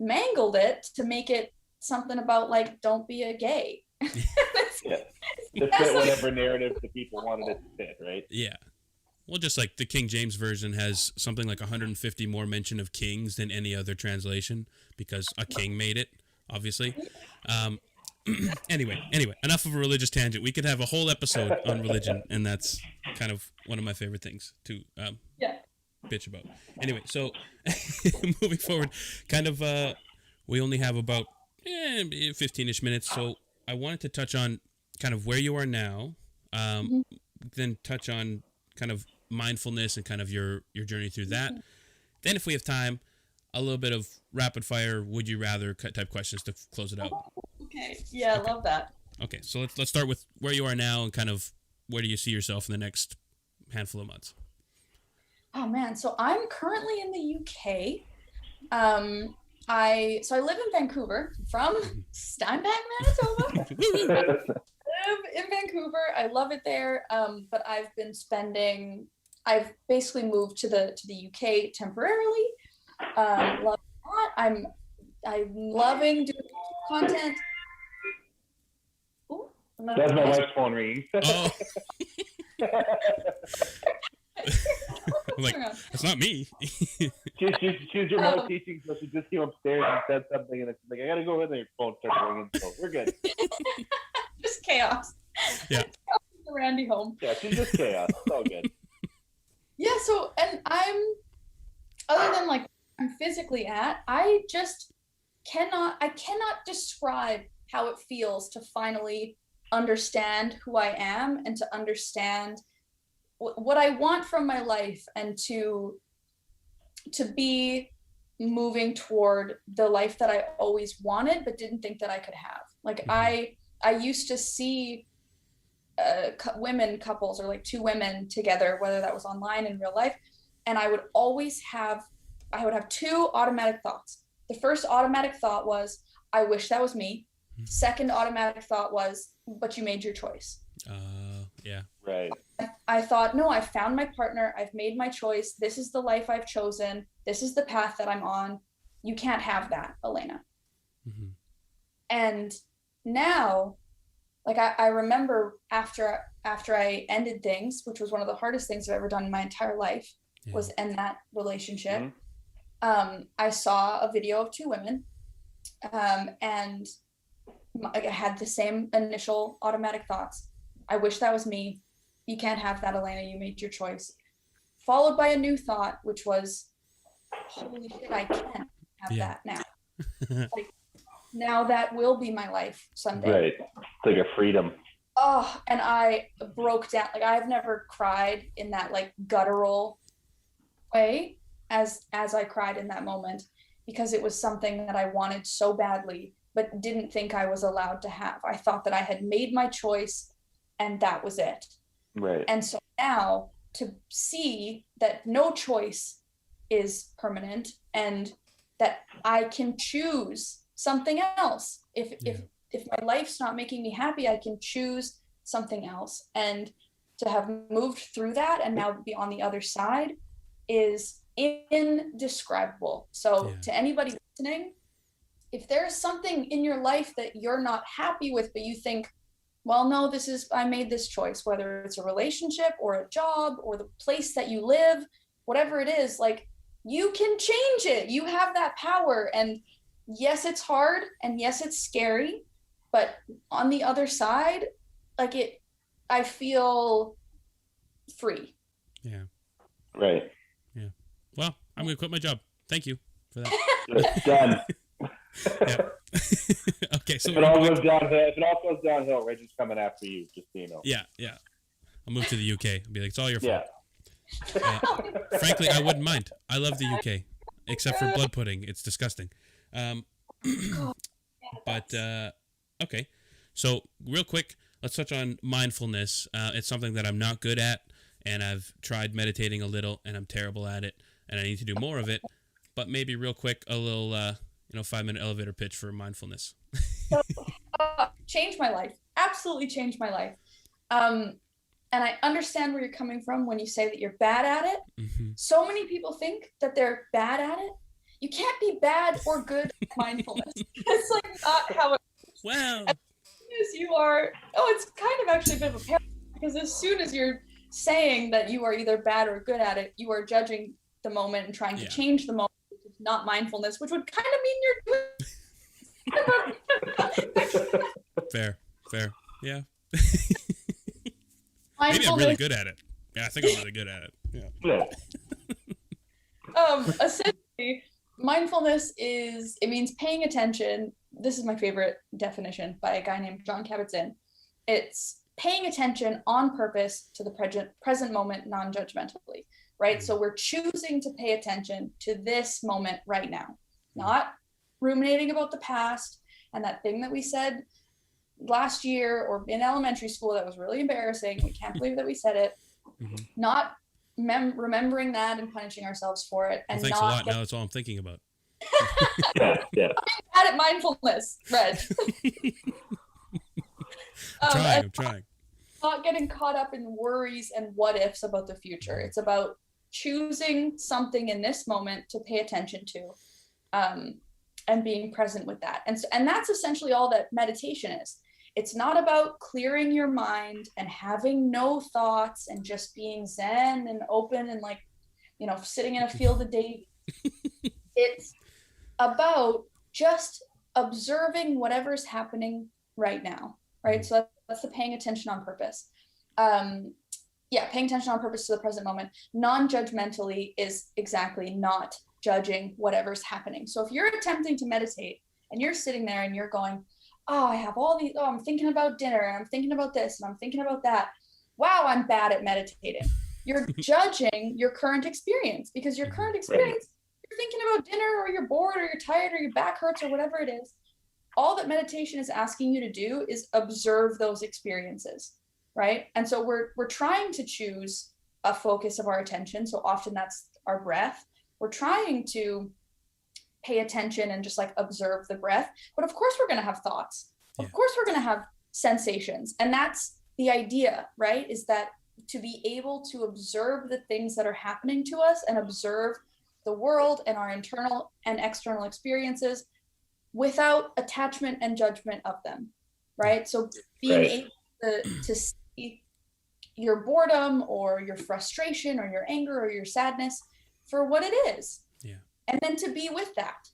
mangled it to make it something about like don't be a gay. Yeah. To fit whatever narrative the people wanted it to fit, right? Yeah. Well, just like the King James Version has something like 150 more mention of kings than any other translation because a king made it, obviously. Anyway, enough of a religious tangent. We could have a whole episode on religion, and that's kind of one of my favorite things to bitch about. Anyway, so moving forward, kind of, we only have about 15-ish minutes, so I wanted to touch on kind of where you are now, then touch on kind of mindfulness and kind of your journey through that. Then if we have time, a little bit of rapid fire, would you rather type questions to close it out. Okay. Yeah, I love that. Okay, so let's start with where you are now and kind of where do you see yourself in the next handful of months? Oh man, so I'm currently in the UK. I live in Vancouver from Steinbach, Manitoba. I live in Vancouver. I love it there. But I've basically moved to the UK temporarily. Love it a lot. I'm loving doing content. Ooh, that's my wife's phone ringing. Oh. I'm like, that's not me. she's remote teaching, so she just came upstairs and said something, and it's like, I gotta go in there. Your phone started ringing, so we're good. Just chaos. Yeah. The Randy home. Yeah, she's just chaos. It's all good. Yeah. So, and other than like I'm physically at, I cannot describe how it feels to finally understand who I am and to understand what I want from my life and to be moving toward the life that I always wanted but didn't think that I could have. Like I used to see women couples or like 2 women together, whether that was online in real life, and I would have 2 automatic thoughts. The first automatic thought was, I wish that was me. Second automatic thought was, but you made your choice. Yeah. Right. I thought, no, I found my partner. I've made my choice. This is the life I've chosen. This is the path that I'm on. You can't have that, Alayna. And now, like I remember after I ended things, which was one of the hardest things I've ever done in my entire life, was end that relationship. I saw a video of 2 women, and I had the same initial automatic thoughts. I wish that was me. You can't have that, Alayna. You made your choice. Followed by a new thought, which was, holy shit, I can have that now. Like, now that will be my life someday. Right. It's like a freedom. Oh, and I broke down. Like, I've never cried in that like guttural way as I cried in that moment, because it was something that I wanted so badly, but didn't think I was allowed to have. I thought that I had made my choice and that was it. Right. And so now to see that no choice is permanent and that I can choose something else. If my life's not making me happy, I can choose something else. And to have moved through that and now be on the other side, is indescribable. So to anybody listening, if there's something in your life that you're not happy with, but you think, well, no, I made this choice, whether it's a relationship or a job or the place that you live, whatever it is, like, you can change it. You have that power. And yes, it's hard, and yes, it's scary, but on the other side, like, I feel free. Yeah. Right. Yeah. Well, I'm going to quit my job. Thank you for that. Done. Okay, so if it all goes downhill, Reggie's coming after you, just so you know. Yeah. I'll move to the UK. I'll be like, it's all your fault. Yeah. Frankly, I wouldn't mind. I love the UK, except for blood pudding. It's disgusting. But okay, so real quick, let's touch on mindfulness. It's something that I'm not good at, and I've tried meditating a little, and I'm terrible at it, and I need to do more of it. But maybe real quick, a little 5-minute elevator pitch for mindfulness. Changed my life. Absolutely changed my life. And I understand where you're coming from when you say that you're bad at it. Mm-hmm. So many people think that they're bad at it. You can't be bad or good at mindfulness. It's like not how it works. Wow. As soon as you are, it's kind of actually a bit of a paradox, because as soon as you're saying that you are either bad or good at it, you are judging the moment and trying to change the moment, which is not mindfulness, which would kind of mean you're doing. Fair. Yeah. Maybe I'm really good at it. Yeah, I think I'm really good at it. Yeah. Essentially, mindfulness means paying attention. This is my favorite definition by a guy named John Kabat-Zinn. It's paying attention on purpose to the present moment, non-judgmentally, right? So we're choosing to pay attention to this moment right now, not ruminating about the past and that thing that we said last year or in elementary school that was really embarrassing. We can't believe that we said it. Mm-hmm. Not remembering that and punishing ourselves for it. And thanks a lot. Now that's all I'm thinking about. Yeah. I'm bad at mindfulness, Reg. I'm trying. Not getting caught up in worries and what ifs about the future. It's about choosing something in this moment to pay attention to, and being present with that. And that's essentially all that meditation is. It's not about clearing your mind and having no thoughts and just being zen and open and sitting in a field of daisies. It's about just observing whatever's happening right now, right? So that's the paying attention on purpose. Paying attention on purpose to the present moment. Non-judgmentally is exactly not judging whatever's happening. So if you're attempting to meditate and you're sitting there and you're going, I have all these, I'm thinking about dinner and I'm thinking about this and I'm thinking about that. Wow, I'm bad at meditating. You're judging your current experience, because your current experience, you're thinking about dinner or you're bored or you're tired or your back hurts or whatever it is. All that meditation is asking you to do is observe those experiences, right? And so we're trying to choose a focus of our attention. So often that's our breath. We're trying to pay attention and just observe the breath. But of course we're going to have thoughts. Of course we're going to have sensations. And that's the idea, right? Is that to be able to observe the things that are happening to us and observe the world and our internal and external experiences without attachment and judgment of them, right? So being able to see your boredom or your frustration or your anger or your sadness for what it is. Yeah. And then to be with that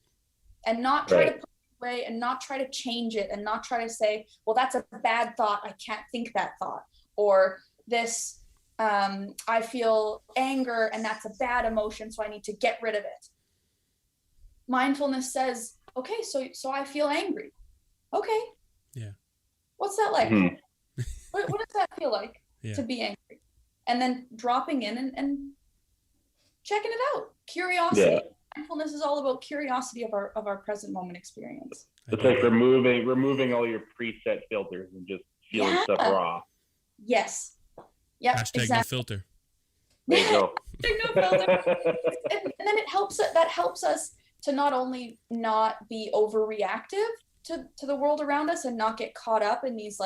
and not try to put it away and not try to change it and not try to say, well, that's a bad thought, I can't think that thought. Or this, I feel anger and that's a bad emotion, so I need to get rid of it. Mindfulness says, okay, so I feel angry. Okay. Yeah. What's that like? Mm-hmm. What does that feel like to be angry? And then dropping in and checking it out. Curiosity. Yeah. Mindfulness is all about curiosity of our present moment experience. It's like removing all your preset filters and just feeling stuff raw. Yes. Yep. Hashtag exactly. No filter. There you go. No filter. And then that helps us to not only not be overreactive to the world around us and not get caught up in these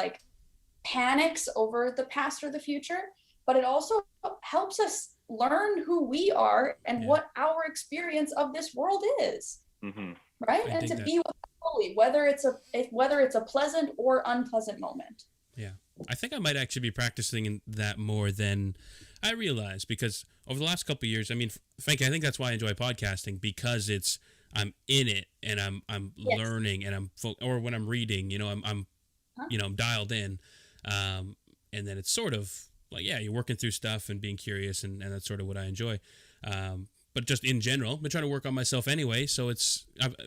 panics over the past or the future, but it also helps us learn who we are and Yeah. what our experience of this world is. Mm-hmm. Right? I And dig to that. be with it fully, whether it's a pleasant or unpleasant moment. Yeah. I think I might actually be practicing that more than I realize, because over the last couple of years, I mean, frankly, I think that's why I enjoy podcasting, because I'm in it and I'm Yes. learning and or when I'm reading, you know, I'm Huh? you know, I'm dialed in. And then it's sort of like, yeah, you're working through stuff and being curious, and that's sort of what I enjoy. But just in general, I've been trying to work on myself anyway. So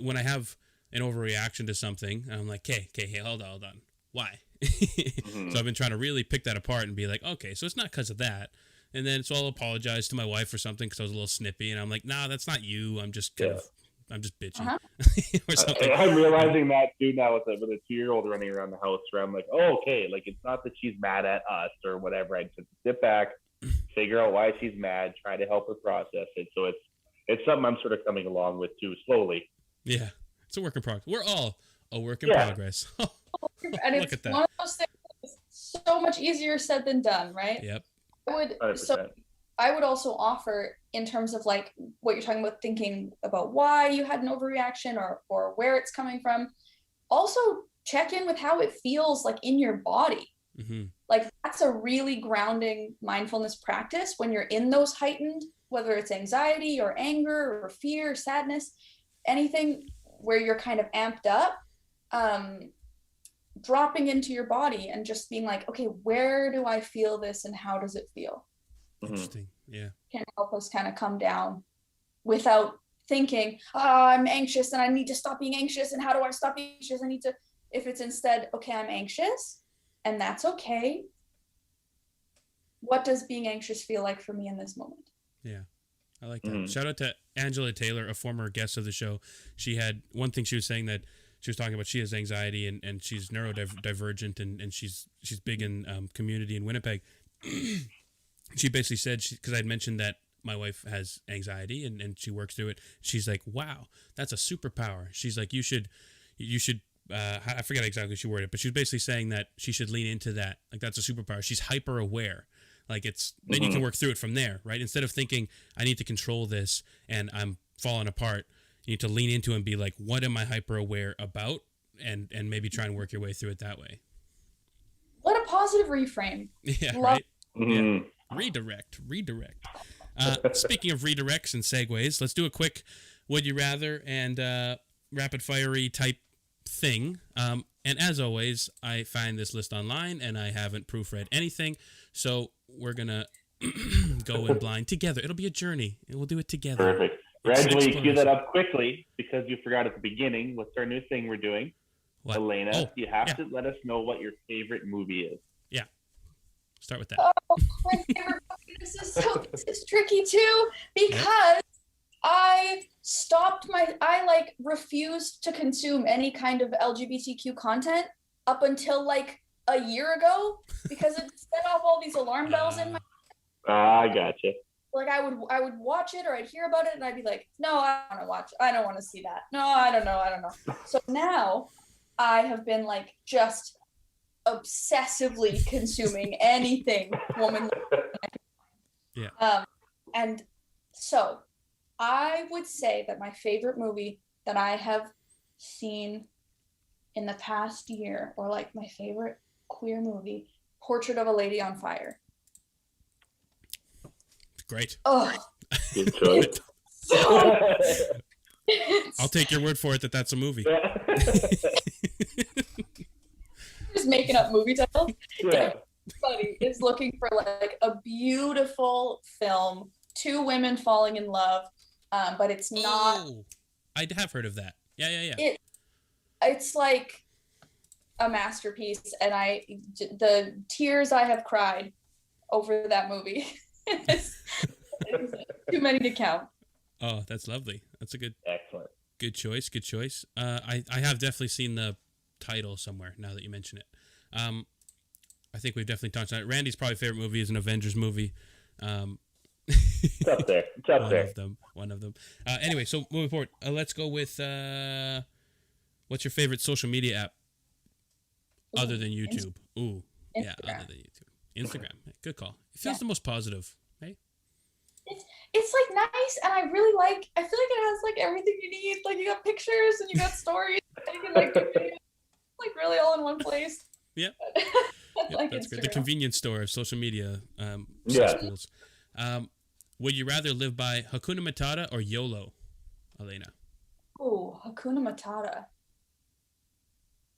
when I have an overreaction to something, I'm like, hey, hold on. Why? Mm-hmm. So I've been trying to really pick that apart and be like, okay, so it's not because of that. And then so I'll apologize to my wife for something because I was a little snippy, and I'm like, nah, that's not you. I'm just I'm just bitchy or something. I'm realizing that too now with a 2-year-old running around the house, where I'm like, oh, okay, like it's not that she's mad at us or whatever. I just sit back, figure out why she's mad, try to help her process it. So it's something I'm sort of coming along with too, slowly. Yeah, it's a work in progress. We're all a work in progress. And Look it's at that. one of those things that's so much easier said than done, right? Yep. I would also offer, in terms of like what you're talking about, thinking about why you had an overreaction or where it's coming from, also check in with how it feels like in your body. Mm-hmm. Like that's a really grounding mindfulness practice when you're in those heightened, whether it's anxiety or anger or fear, sadness, anything where you're kind of amped up, dropping into your body and just being like, okay, where do I feel this and how does it feel? Interesting. Yeah. Can help us kind of come down without thinking, I'm anxious and I need to stop being anxious. And how do I stop being anxious? If it's instead, okay, I'm anxious and that's okay. What does being anxious feel like for me in this moment? Yeah. I like that. Shout out to Angela Taylor, a former guest of the show. She had one thing she was saying, that she was talking about, she has anxiety and she's neurodivergent and she's big in community in Winnipeg. She basically said, because I had mentioned that my wife has anxiety and she works through it. She's like, wow, that's a superpower. She's like, you should, I forget exactly how she worded it, but she was basically saying that she should lean into that. Like, that's a superpower. She's hyper aware. Like then you can work through it from there, right? Instead of thinking, I need to control this and I'm falling apart, you need to lean into it and be like, what am I hyper aware about? And maybe try and work your way through it that way. What a positive reframe. Yeah, Love- right? Mm-hmm. Yeah. Redirect. Speaking of redirects and segues, let's do a quick would you rather and rapid fiery type thing. And as always, I find this list online and I haven't proofread anything, so we're gonna go in blind together. It'll be a journey and we'll do it together. Perfect. Reg, will you cue that up quickly, because you forgot at the beginning? What's our new thing we're doing? What? Alayna, you have to let us know what your favorite movie is. Yeah. Start with that. Oh, my favorite movie. This is tricky too, because I refused to consume any kind of LGBTQ content up until like a year ago, because it set off all these alarm bells in my I gotcha. like I would watch it or I'd hear about it and I'd be like, no, I don't want to watch. I don't want to see that. No, I don't know. So now I have been like just obsessively consuming anything woman. Yeah. And so I would say that my favorite movie that I have seen in the past year, or like my favorite queer movie, Portrait of a Lady on Fire. Great. Oh, Good choice. I'll take your word for it that that's a movie. just making up movie titles. Yeah. Everybody is looking for like a beautiful film, two women falling in love, but it's not. Oh, I have heard of that. Yeah. It's like a masterpiece, and the tears I have cried over that movie. it's too many to count. Oh, that's lovely. That's a Excellent. good choice. Good choice. I have definitely seen the title somewhere now that you mention it. I think we've definitely touched on it. Randy's probably favorite movie is an Avengers movie. It's up there. It's up there. One of them. Anyway, so moving forward, let's go with what's your favorite social media app other than YouTube? Ooh, yeah, Instagram. other than YouTube. Instagram. Good call. It feels the most positive. Hey. it's like nice, and I really like. I feel like it has like everything you need. Like you got pictures and you got stories. And you can like do videos, like really all in one place. Yep. Yep, Like that's great. Instagram. The convenience store of social media Yeah. cesspools. Would you rather live by Hakuna Matata or YOLO, Alayna? Oh, Hakuna Matata.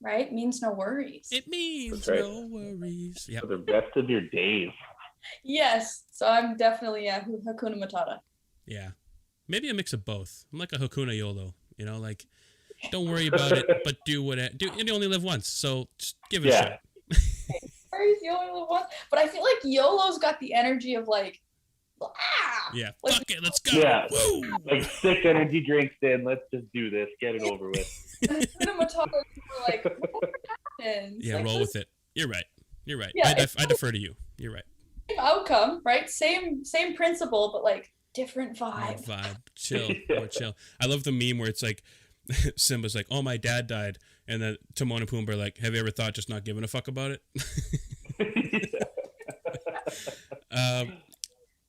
Right? Means no worries. It means That's right. no worries. Yep. For the rest of your days. Yes. So I'm definitely Hakuna Matata. Yeah. Maybe a mix of both. I'm like a Hakuna YOLO. You know, like, don't worry about it, but do what you only live once, so just give it a shot. Worries, you only live once. But I feel like YOLO's got the energy of like, Yeah. Like, Fuck it, let's go. Yeah. Woo! Like 6 energy drinks in. Let's just do this. Get it over with. Hakuna Matata, people are like, whatever happens. Yeah, like, roll with it. You're right. You're right. Yeah, I defer to you. You're right. same outcome, right? Same principle, but like different vibe. Chill. More chill. I love the meme where it's like Simba's like, oh, my dad died. And then Timon and Pumbaa are like, have you ever thought just not giving a fuck about it?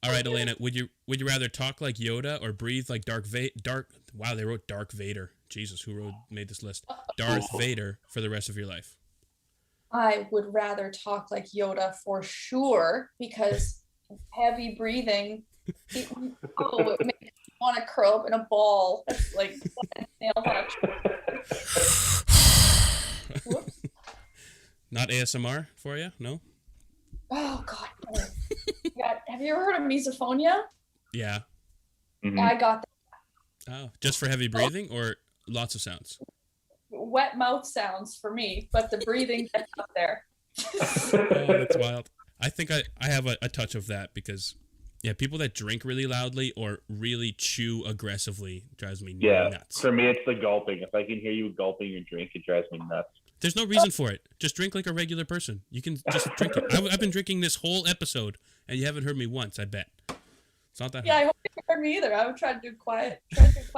All right, Alayna, would you rather talk like Yoda or breathe like Wow, they wrote Dark Vader. Jesus, made this list? Darth Vader for the rest of your life. I would rather talk like Yoda for sure, because heavy breathing, it makes me want to curl up in a ball. That's like nail touch. Whoops. Not ASMR for you? No? Oh God. No. Have you ever heard of misophonia? Yeah. Mhm. I got that. Oh, just for heavy breathing or lots of sounds? Wet mouth sounds for me, but the breathing gets up there. Oh, that's wild. I think I have a touch of that because, yeah, people that drink really loudly or really chew aggressively drives me nuts. For me, it's the gulping. If I can hear you gulping your drink, it drives me nuts. There's no reason for it. Just drink like a regular person. You can just drink it. I've been drinking this whole episode, and you haven't heard me once, I bet. It's not that Yeah, hard. I hope you heard me either. I would try to do quiet.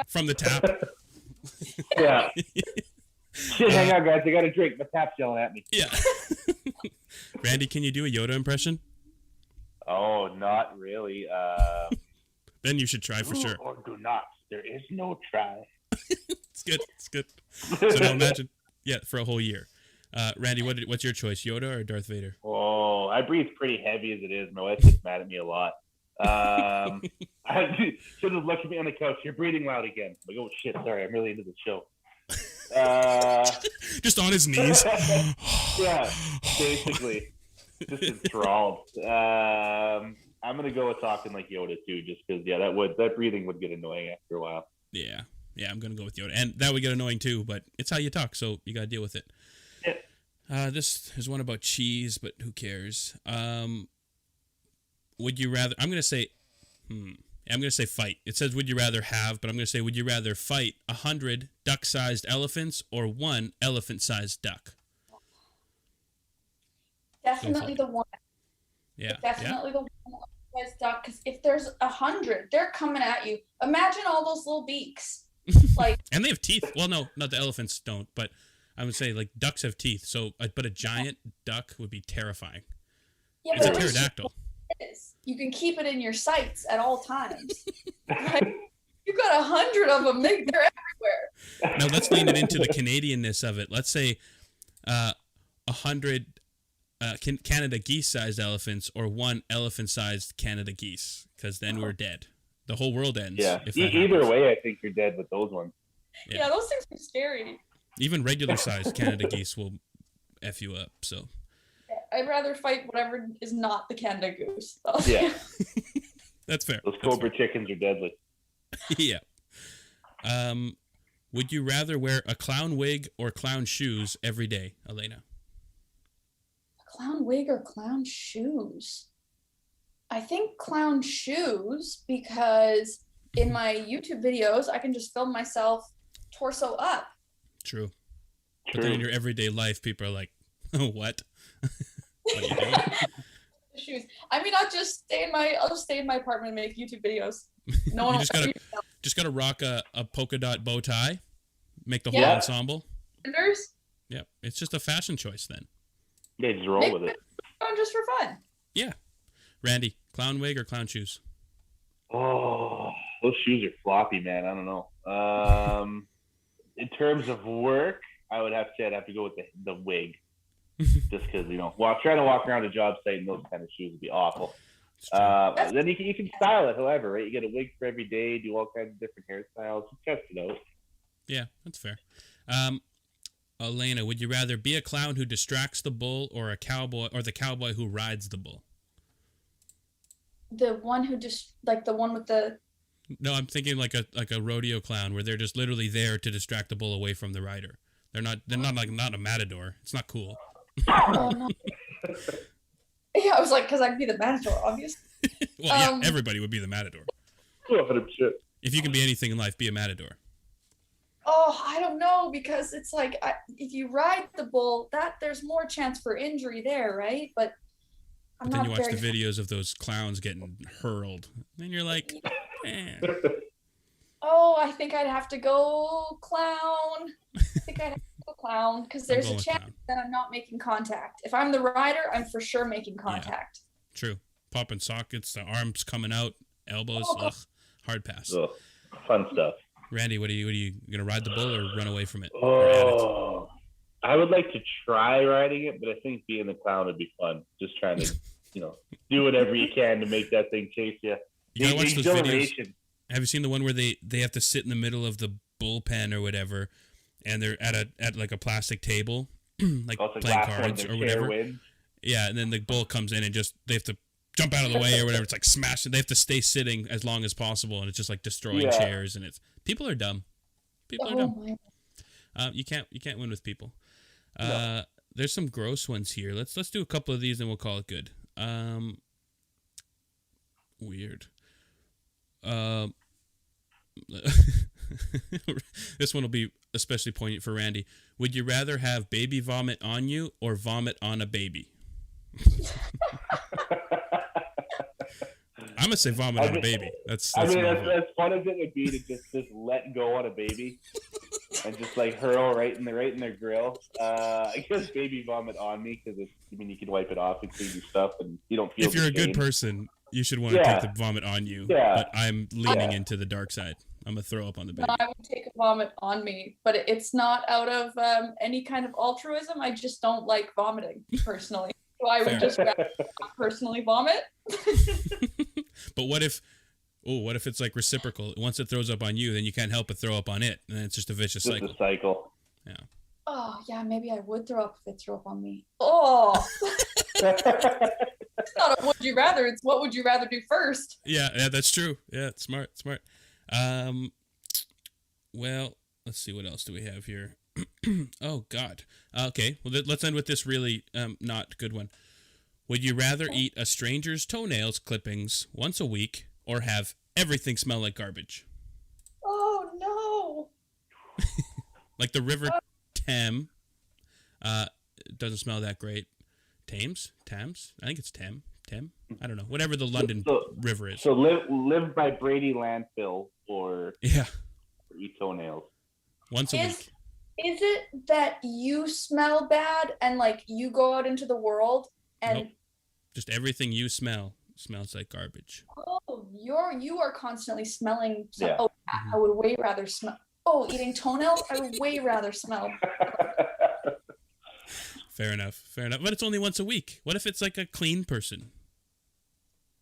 From the tap. Yeah. Shit, hang on, guys. I got a drink. My tap's yelling at me. Yeah. Randy, can you do a Yoda impression? Oh, not really. Then you should try for sure. Or do not. There is no try. It's good. It's good. So now imagine, for a whole year. Randy, what's your choice, Yoda or Darth Vader? Oh, I breathe pretty heavy as it is. My wife gets mad at me a lot. She'll just look at me on the couch. You're breathing loud again. I'm like, oh shit, sorry, I'm really into the show. Just on his knees. Yeah, basically, just enthralled. I'm gonna go with talking like Yoda too, just because that breathing would get annoying after a while. Yeah, I'm gonna go with Yoda, and that would get annoying too. But it's how you talk, so you gotta deal with it. Yeah. This is one about cheese, but who cares? Would you rather? I'm gonna say fight. It says would you rather have, but I'm gonna say would you rather fight 100 duck-sized elephants or 1 elephant-sized duck? Definitely the one. Yeah. Definitely the one that duck. Because if there's 100, they're coming at you. Imagine all those little beaks. Like, and they have teeth. Well, no, not the elephants don't, but I would say like ducks have teeth. So, but a giant duck would be terrifying. yeah, It's a but at least pterodactyl. you can keep it in your sights at all times. Right? You've got 100 of them. They're everywhere. Now let's lean it into the Canadianness of it. Let's say 100 Canada geese-sized elephants or 1 elephant-sized Canada geese, because then we're dead. The whole world ends. Yeah. If that Either happens. way, I think you're dead with those ones. Yeah, those things are scary. Even regular-sized Canada geese will F you up, so. I'd rather fight whatever is not the Canada goose. Though. Yeah. That's fair. Those cobra chickens are deadly. Yeah. Would you rather wear a clown wig or clown shoes every day, Alayna? Clown wig or clown shoes? I think clown shoes, because in my YouTube videos, I can just film myself torso up. True. But then in your everyday life, people are like, oh, what? What are you doing? Shoes. I mean, I'll just stay in my apartment and make YouTube videos. No one You just gotta rock a polka dot bow tie, make the whole ensemble. Meanders? Yep. It's just a fashion choice then. Yeah, just roll with it. Just for fun. Yeah. Randy, clown wig or clown shoes? Oh, those shoes are floppy, man. I don't know. In terms of work, I would have to say I'd have to go with the wig, just because trying to walk around a job site in those kind of shoes would be awful. Then you can style it, however, right? You get a wig for every day, do all kinds of different hairstyles, test it out. Yeah, that's fair. Alayna, would you rather be a clown who distracts the bull, or the cowboy who rides the bull? The one who just the one with the. No, I'm thinking like a rodeo clown where they're just literally there to distract the bull away from the rider. They're not not a matador. It's not cool. Oh no. Yeah, I was like, because I'd be the matador, obviously. Well, yeah, everybody would be the matador. 100%. If you can be anything in life, be a matador. Oh, I don't know, because it's like if you ride the bull, there's more chance for injury there, right? But then you watch the videos of those clowns getting hurled, and you're like, eh. Oh, I think I'd have to go clown. Because there's a chance that I'm not making contact. If I'm the rider, I'm for sure making contact. Yeah, true. Popping sockets, the arms coming out, elbows. Ugh, hard pass. Ugh, fun stuff. Randy, what are you gonna ride the bull or run away from it? Oh, I would like to try riding it, but I think being the clown would be fun. Just trying to, do whatever you can to make that thing chase you. You gotta watch those videos. Have you seen the one where they have to sit in the middle of the bullpen or whatever, and they're at like a plastic table, like playing cards or whatever? Yeah, and then the bull comes in and they have to jump out of the way or whatever. It's like smash it. They have to stay sitting as long as possible, and it's just like destroying chairs. And people are dumb. People are dumb. You can't win with people. No. There's some gross ones here. Let's do a couple of these and we'll call it good. Weird. This one will be especially poignant for Randy. Would you rather have baby vomit on you or vomit on a baby? I'm gonna say vomit on a baby. That's as fun as it would be to just let go on a baby and just like hurl right in their grill. I guess baby vomit on me, because you can wipe it off and clean your stuff and you don't feel. If you're a good person, you should want to take the vomit on you. Yeah. But I'm leaning into the dark side. I'm gonna throw up on the baby. I would take a vomit on me, but it's not out of any kind of altruism. I just don't like vomiting personally. So I would just rather personally vomit. But what if it's like reciprocal? Once it throws up on you, then you can't help but throw up on it, and then it's just a vicious cycle. It's a cycle. Yeah. Oh yeah, maybe I would throw up if it threw up on me. Oh. It's not a would you rather, it's what would you rather do first. Yeah, that's true. Yeah, it's smart. Well, let's see, what else do we have here? Oh God. Okay, well let's end with this really not good one. Would you rather eat a stranger's toenails clippings once a week, or have everything smell like garbage? Oh no. Like the River Thames. It doesn't smell that great. Thames? I think it's Thames. I don't know. Whatever the London river is. So live by Brady landfill or eat toenails once a week. Is it that you smell bad and like you go out into the world and nope. Just everything you smells like garbage. Oh, you are constantly smelling. Oh, I would way rather smell. Oh, eating toenails? I would way rather smell. Fair enough. But it's only once a week. What if it's like a clean person?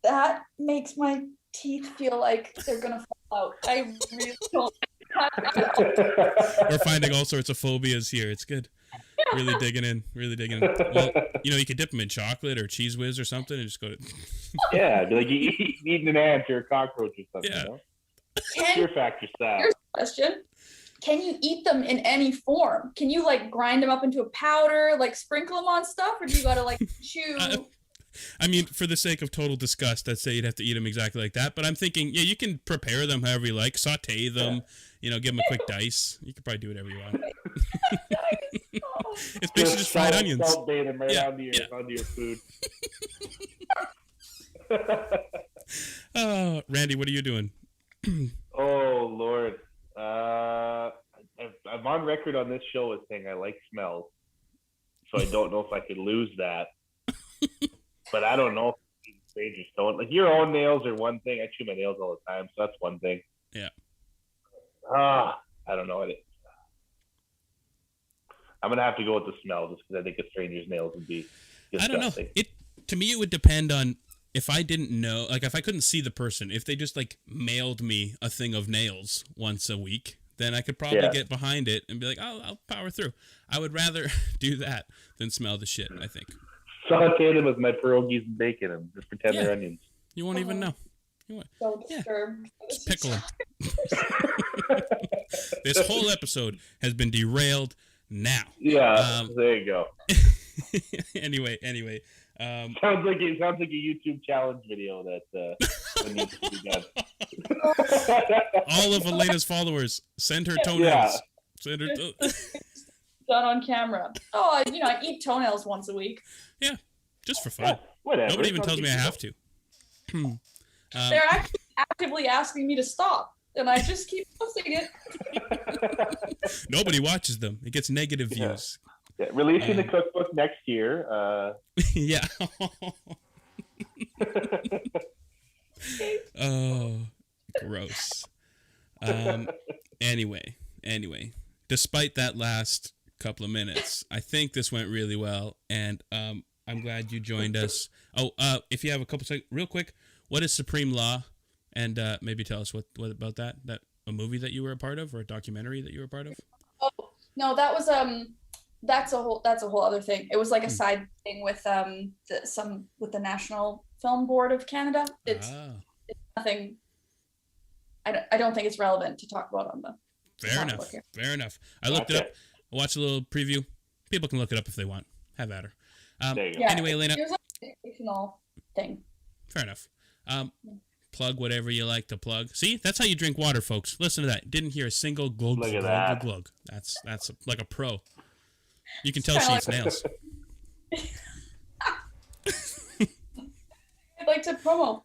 That makes my teeth feel like they're gonna fall out. I really don't. We're finding all sorts of phobias here. It's good. Really digging in. Well, you could dip them in chocolate or Cheese Whiz or something and just go to... Yeah, like you eating an ant or a cockroach or something. Yeah. Fear factor style. Here's a question. Can you eat them in any form? Can you like grind them up into a powder, like sprinkle them on stuff, or do you gotta like chew? I mean, for the sake of total disgust, I'd say you'd have to eat them exactly like that. But I'm thinking, you can prepare them however you like, saute them, give them a quick dice. You could probably do whatever you want. It's basically just fried onions. Salt bait them right onto your food. Randy, what are you doing? Oh Lord, I'm on record on this show as saying I like smells, so I don't know if I could lose that. But I don't know if strangers don't. Like, your own nails are one thing. I chew my nails all the time, so that's one thing. Yeah. I don't know. I'm gonna have to go with the smell just because I think a stranger's nails would be disgusting. I don't know. To me, it would depend on if I didn't know, like if I couldn't see the person, if they just like mailed me a thing of nails once a week, then I could probably get behind it and be like, oh, I'll power through. I would rather do that than smell the shit, I think. Saute them with my pierogies and bacon and just pretend they're onions. You won't even know. So disturbed. Just pickle them. This whole episode has been derailed now. Yeah, there you go. Anyway. Sounds like a YouTube challenge video that needs to be done. All of Alayna's followers, send her toenails. Send her done on camera. Oh, I eat toenails once a week. Yeah, just for fun. Whatever. Nobody even tells me I have to. They're actually actively asking me to stop, and I just keep posting it. Nobody watches them. It gets negative views. Yeah, releasing the cookbook next year. Yeah. Oh, gross. Anyway. Despite that last couple of minutes, I think this went really well, and I'm glad you joined us. Oh, if you have a couple seconds, real quick, what is Supreme Law? And maybe tell us what about that a movie that you were a part of, or a documentary that you were a part of? Oh no, that was that's a whole other thing. It was like a side thing with the National Film Board of Canada. It's nothing. I don't think it's relevant to talk about on the. Fair enough. I looked it up. I watched a little preview. People can look it up if they want. Have at her. Anyway, Alayna. It was like an educational thing. Fair enough. Plug whatever you like to plug. See, that's how you drink water, folks. Listen to that. Didn't hear a single glug. That's like a pro. You can tell she eats nails. I'd like to promo.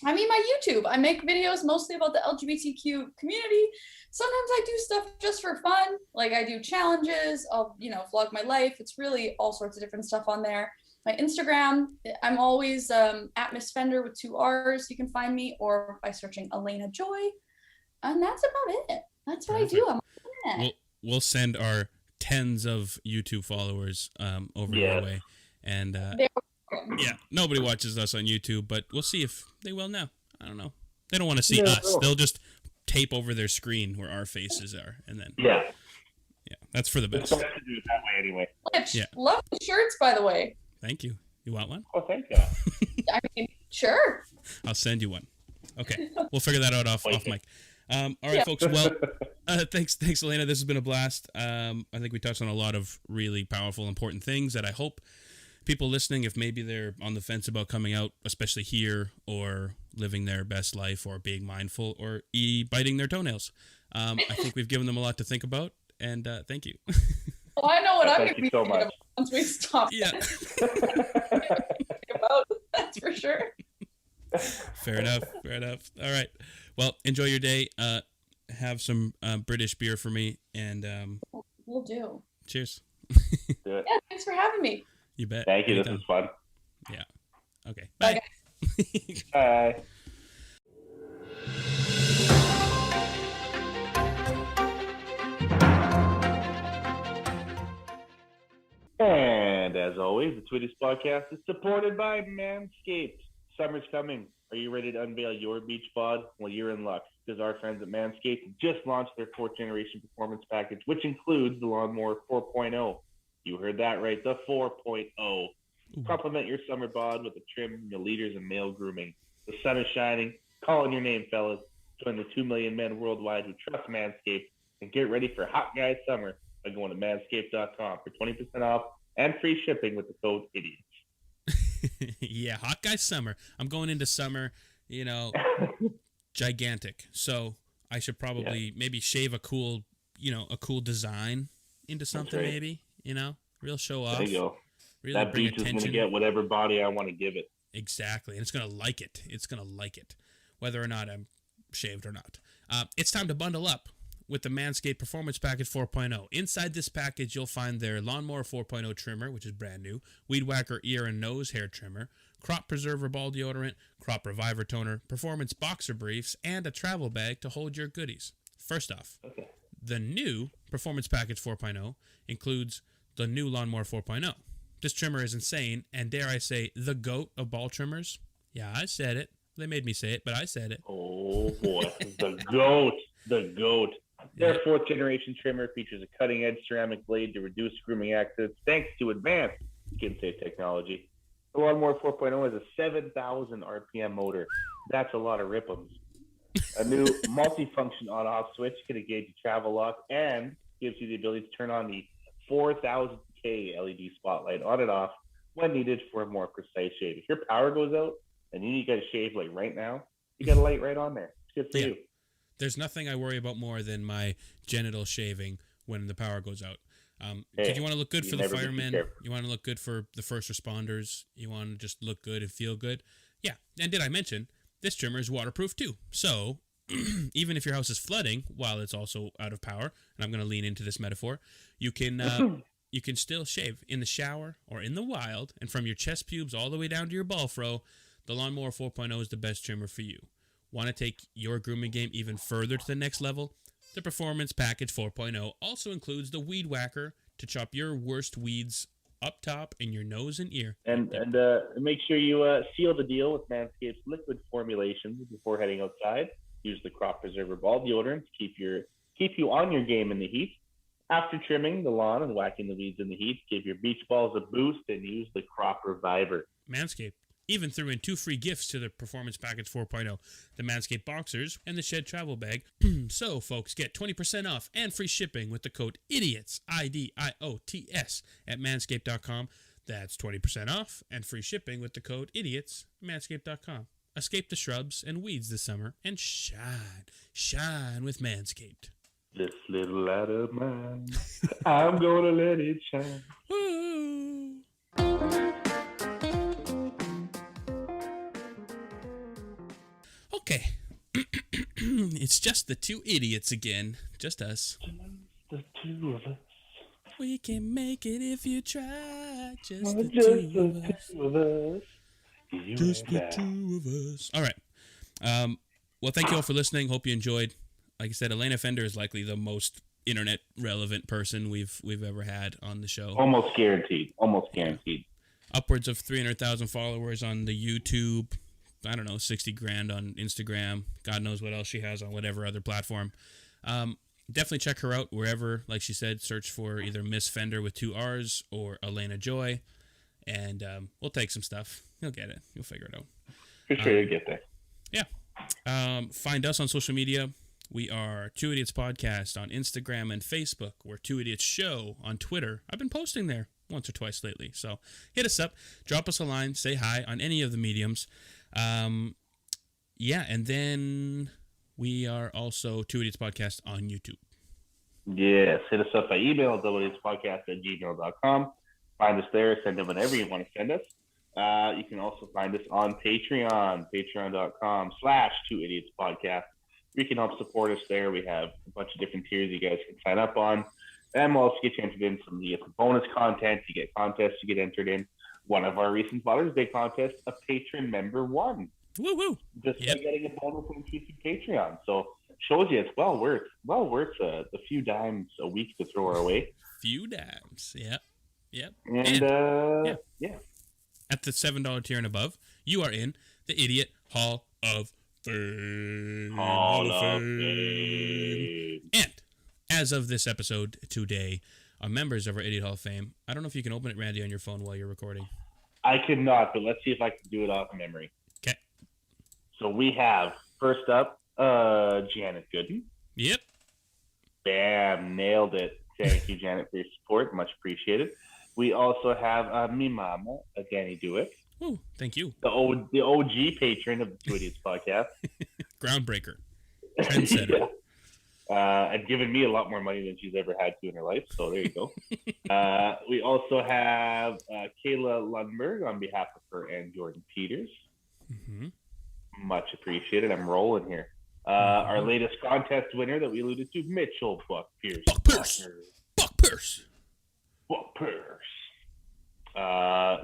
I mean, my YouTube. I make videos mostly about the LGBTQ community. Sometimes I do stuff just for fun. Like I do challenges. I'll, vlog my life. It's really all sorts of different stuff on there. My Instagram, I'm always at Miss Fender with 2 R's. You can find me, or by searching Alayna Joy. And that's about it. That's what I do. We'll send our tens of YouTube followers over your way. And nobody watches us on YouTube, but we'll see if they will now. I don't know. They don't want to see us. They'll just tape over their screen where our faces are, and then that's for the best. It's best to do it that way anyway. Love the shirts, by the way. Thank you. You want one? Oh, thank you. I mean, sure. I'll send you one. Okay, we'll figure that out off mic. All right, folks. Well, thanks, Alayna. This has been a blast. I think we touched on a lot of really powerful, important things that I hope people listening, if maybe they're on the fence about coming out, especially here, or living their best life, or being mindful, or biting their toenails, I think we've given them a lot to think about. And thank you. Well, I know what I'm going to be so thinking about once we stop. Yeah. About, that's for sure. Fair enough. All right. Well, enjoy your day. Have some British beer for me, and We'll do. Cheers. Do it. Yeah, thanks for having me. You bet. Thank you. Anytime. This was fun. Yeah. Okay. Bye. Bye. And as always, the Tweetus podcast is supported by Manscaped. Summer's coming. Are you ready to unveil your beach bod? Well, you're in luck, because our friends at Manscaped just launched their 4th generation performance package, which includes the Lawnmower 4.0. You heard that right, the 4.0. Complement your summer bod with a trim, the leaders in male grooming. The sun is shining. Call in your name, fellas. Join the 2 million men worldwide who trust Manscaped, and get ready for hot guy summer by going to manscaped.com for 20% off and free shipping with the code IDIOTS. Yeah, hot guy summer. I'm going into summer, gigantic. So I should probably maybe shave a cool design into something, maybe, real show off. There you go. Really that bring beach attention. is going to get whatever body I want to give it. Exactly. And it's going to like it. It's going to like it, whether or not I'm shaved or not. It's time to bundle up with the Manscaped Performance Package 4.0. Inside this package, you'll find their Lawnmower 4.0 trimmer, which is brand new, Weed Whacker ear and nose hair trimmer, Crop Preserver ball deodorant, Crop Reviver toner, Performance boxer briefs, and a travel bag to hold your goodies. First off, the new Performance Package 4.0 includes the new Lawnmower 4.0. This trimmer is insane, and dare I say, the GOAT of ball trimmers. Yeah, I said it. They made me say it, but I said it. Oh boy, the GOAT, the GOAT. Their fourth generation trimmer features a cutting edge ceramic blade to reduce grooming accidents thanks to advanced skin safe technology. The Lawnmower 4.0 has a 7,000 RPM motor. That's a lot of rip'ems. A new multifunction on-off switch can engage the travel lock and gives you the ability to turn on the 4000K LED spotlight on and off when needed for a more precise shave. If your power goes out and you need to shave like right now, you got a light right on there. It's good for you. There's nothing I worry about more than my genital shaving when the power goes out. Hey, you want to look good for the firemen. You want to look good for the first responders. You want to just look good and feel good. Yeah. And did I mention this trimmer is waterproof too? So even if your house is flooding while it's also out of power, and I'm going to lean into this metaphor, you can still shave in the shower or in the wild, and from your chest pubes all the way down to your ball fro. The Lawnmower 4.0 is the best trimmer for you. Want to take your grooming game even further to the next level? The Performance Package 4.0 also includes the Weed Whacker to chop your worst weeds up top in your nose and ear. And make sure you seal the deal with Manscaped's liquid formulations before heading outside. Use the Crop Preserver ball deodorant to keep you on your game in the heat. After trimming the lawn and whacking the weeds in the heat, give your beach balls a boost and use the Crop Reviver. Manscaped even threw in 2 free gifts to the Performance Package 4.0, the Manscaped Boxers and the Shed Travel Bag. So, folks, get 20% off and free shipping with the code IDIOTS, IDIOTS, at manscaped.com. That's 20% off and free shipping with the code IDIOTS, manscaped.com. Escape the shrubs and weeds this summer and shine with Manscaped. This little light of mine, I'm gonna let it shine. Woo! Okay. It's just the 2 idiots again. Just us. The 2 of us. We can make it if you try. Just the the 2 2 of us. Just the 2 of us. All right. Well, thank you all for listening. Hope you enjoyed. Like I said, Alayna Fender is likely the most internet relevant person we've ever had on the show. Almost guaranteed. Almost guaranteed. Upwards of 300,000 followers on the YouTube. I don't know, 60 grand on Instagram. God knows what else she has on whatever other platform. Definitely check her out wherever, like she said, search for either Miss Fender with 2 R's or Alayna Joy. And we'll take some stuff. You'll get it. You'll figure it out. For sure you'll get there. Yeah. Find us on social media. We are 2 Idiots Podcast on Instagram and Facebook. We're 2 Idiots Show on Twitter. I've been posting there once or twice lately. So hit us up. Drop us a line. Say hi on any of the mediums. Yeah, and then we are also 2 Idiots Podcast on YouTube. Yes, hit us up by email at idiots@gmail.com. Find us there. Send them whenever you want to send us. You can also find us on Patreon, patreon.com/2 Idiots Podcast. You can help support us there. We have a bunch of different tiers you guys can sign up on. And we'll also get you entered in some bonus content. You get contests you get entered in. One of our recent Father's Day contests, a patron member won. Woo woo! Just by getting a bonus increase in Patreon. So shows you it's well worth the few dimes a week to throw our way. Few dimes. Yep. And yeah. At the $7 tier and above, you are in the Idiot Hall of Fame. Hall of Fame. And as of this episode today, are members of our Idiot Hall of Fame. I don't know if you can open it, Randy, on your phone while you're recording. I could not, but let's see if I can do it off memory. Okay. So we have, first up, Janet Gooden. Yep. Bam, nailed it. Thank you, Janet, for your support. Much appreciated. We also have me mama, Danny Dewitt. Oh, thank you. The OG patron of the 2 Idiots Podcast. Groundbreaker. Trendsetter. And given me a lot more money than she's ever had to in her life. So there you go. We also have Kayla Lundberg on behalf of her and Jordan Peters. Mm-hmm. Much appreciated. I'm rolling here. Our latest contest winner that we alluded to, Mitchell Buck Pierce. Buck Pierce.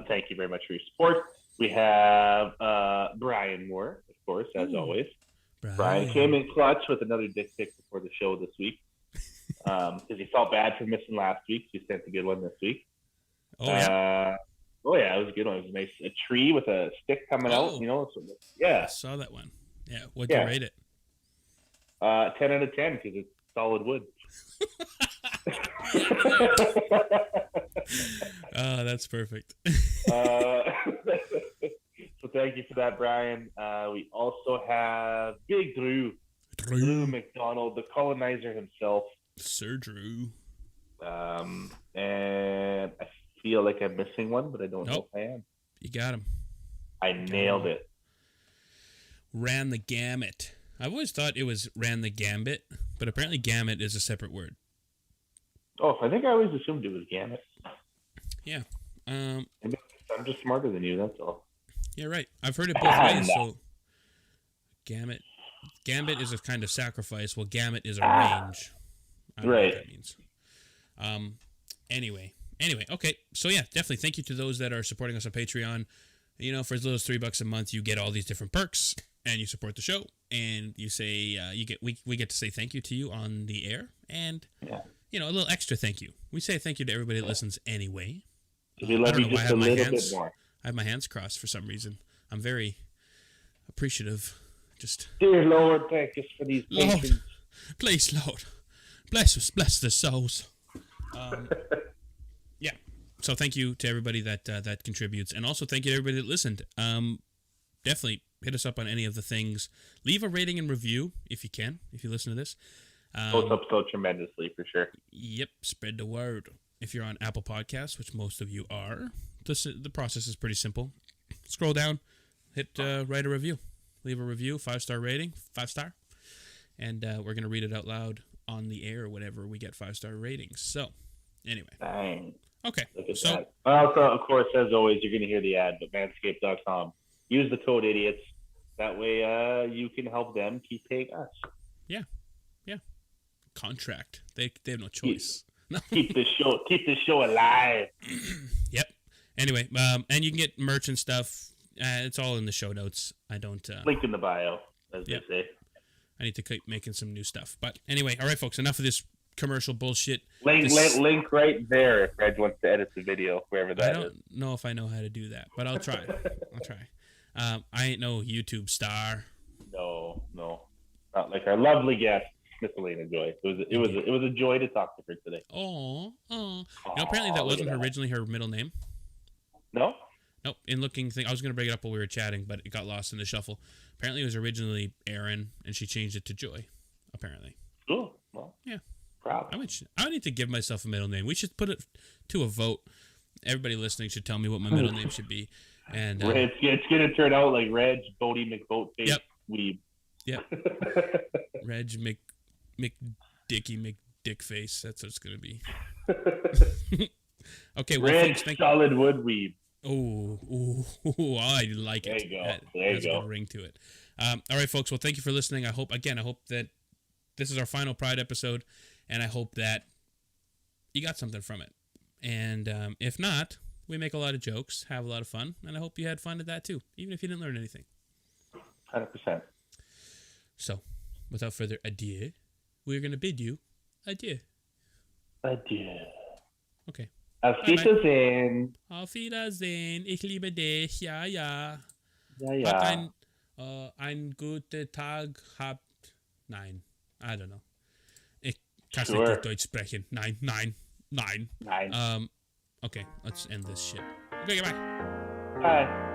Thank you very much for your support. We have Brian Moore, of course, as always. Brian came in clutch with another dick pic before the show this week because he felt bad for missing last week. So he sent a good one this week. Oh yeah. It was a good one. It was nice. A tree with a stick coming out. You know. So, yeah. I saw that one. Yeah. What'd you rate it? 10 out of 10 because it's solid wood. Oh, that's perfect. So thank you for that, Brian. We also have Big Drew McDonald, the colonizer himself. Sir Drew. And I feel like I'm missing one, but I don't know if I am. You got him. I nailed it. Ran the gamut. I've always thought it was ran the gambit, but apparently gamut is a separate word. Oh, I think I always assumed it was gamut. Yeah. I'm just smarter than you, that's all. Yeah, right. I've heard it both ways. So, gambit is a kind of sacrifice, while gamut is a range. I don't know what that means. Anyway, okay. So yeah, definitely thank you to those that are supporting us on Patreon. You know, for as little as $3 a month, you get all these different perks, and you support the show, and you say we get to say thank you to you on the air, and you know, a little extra thank you. We say thank you to everybody that listens anyway. We love you just a little bit more. I have my hands crossed for some reason. I'm very appreciative. Just dear Lord, thank us for these Lord, please, Lord, bless us, bless the souls. Yeah. So thank you to everybody that contributes, and also thank you to everybody that listened. Definitely hit us up on any of the things. Leave a rating and review if you can, if you listen to this. Goes up so tremendously for sure. Yep, spread the word. If you're on Apple Podcasts, which most of you are, the process is pretty simple. Scroll down, hit write a review, leave a review, 5-star rating, 5-star, and we're gonna read it out loud on the air whenever we get 5-star ratings. So, anyway. Dang. Okay. So, that. Also, of course, as always, you're gonna hear the ad, but manscaped.com. Use the code idiots. That way, you can help them keep paying us. Yeah. Contract. They have no choice. Keep the show alive. Yep. Anyway, and you can get merch and stuff. It's all in the show notes. I don't link in the bio, as they say. I need to keep making some new stuff. But anyway, all right, folks. Enough of this commercial bullshit. Link right there if Reg wants to edit the video, wherever that is. I don't know if I know how to do that, but I'll try. I ain't no YouTube star. No, not like our lovely guest, Miss Alayna Joy. It was a joy to talk to her today. Oh. You know, apparently that wasn't originally her middle name. No. Nope. In looking thing, I was gonna bring it up while we were chatting, but it got lost in the shuffle. Apparently, it was originally Aaron, and she changed it to Joy. Apparently. Cool. Well, yeah. Proud. I need to give myself a middle name. We should put it to a vote. Everybody listening should tell me what my middle name should be. And it's gonna turn out like Reg Bodie McBoatface Weeb. Yep. Reg McDicky McDickface. That's what it's gonna be. Okay. Well, Reg Solid Wood Weeb. Oh, I like it. There you go. A ring to it. All right, folks. Well, thank you for listening. I hope that this is our final Pride episode, and I hope that you got something from it. And if not, we make a lot of jokes, have a lot of fun, and I hope you had fun at that too, even if you didn't learn anything. 100%. So, without further ado, we're going to bid you adieu. Adieu. Okay. Auf Wiedersehen. Auf Wiedersehen. Ich liebe dich. Ja. Ja. Hat ein guten Tag habt. Nein. I don't know. Ich kann nicht gut Deutsch sprechen. Nein. Nein. Okay, let's end this shit. Okay, goodbye. Bye.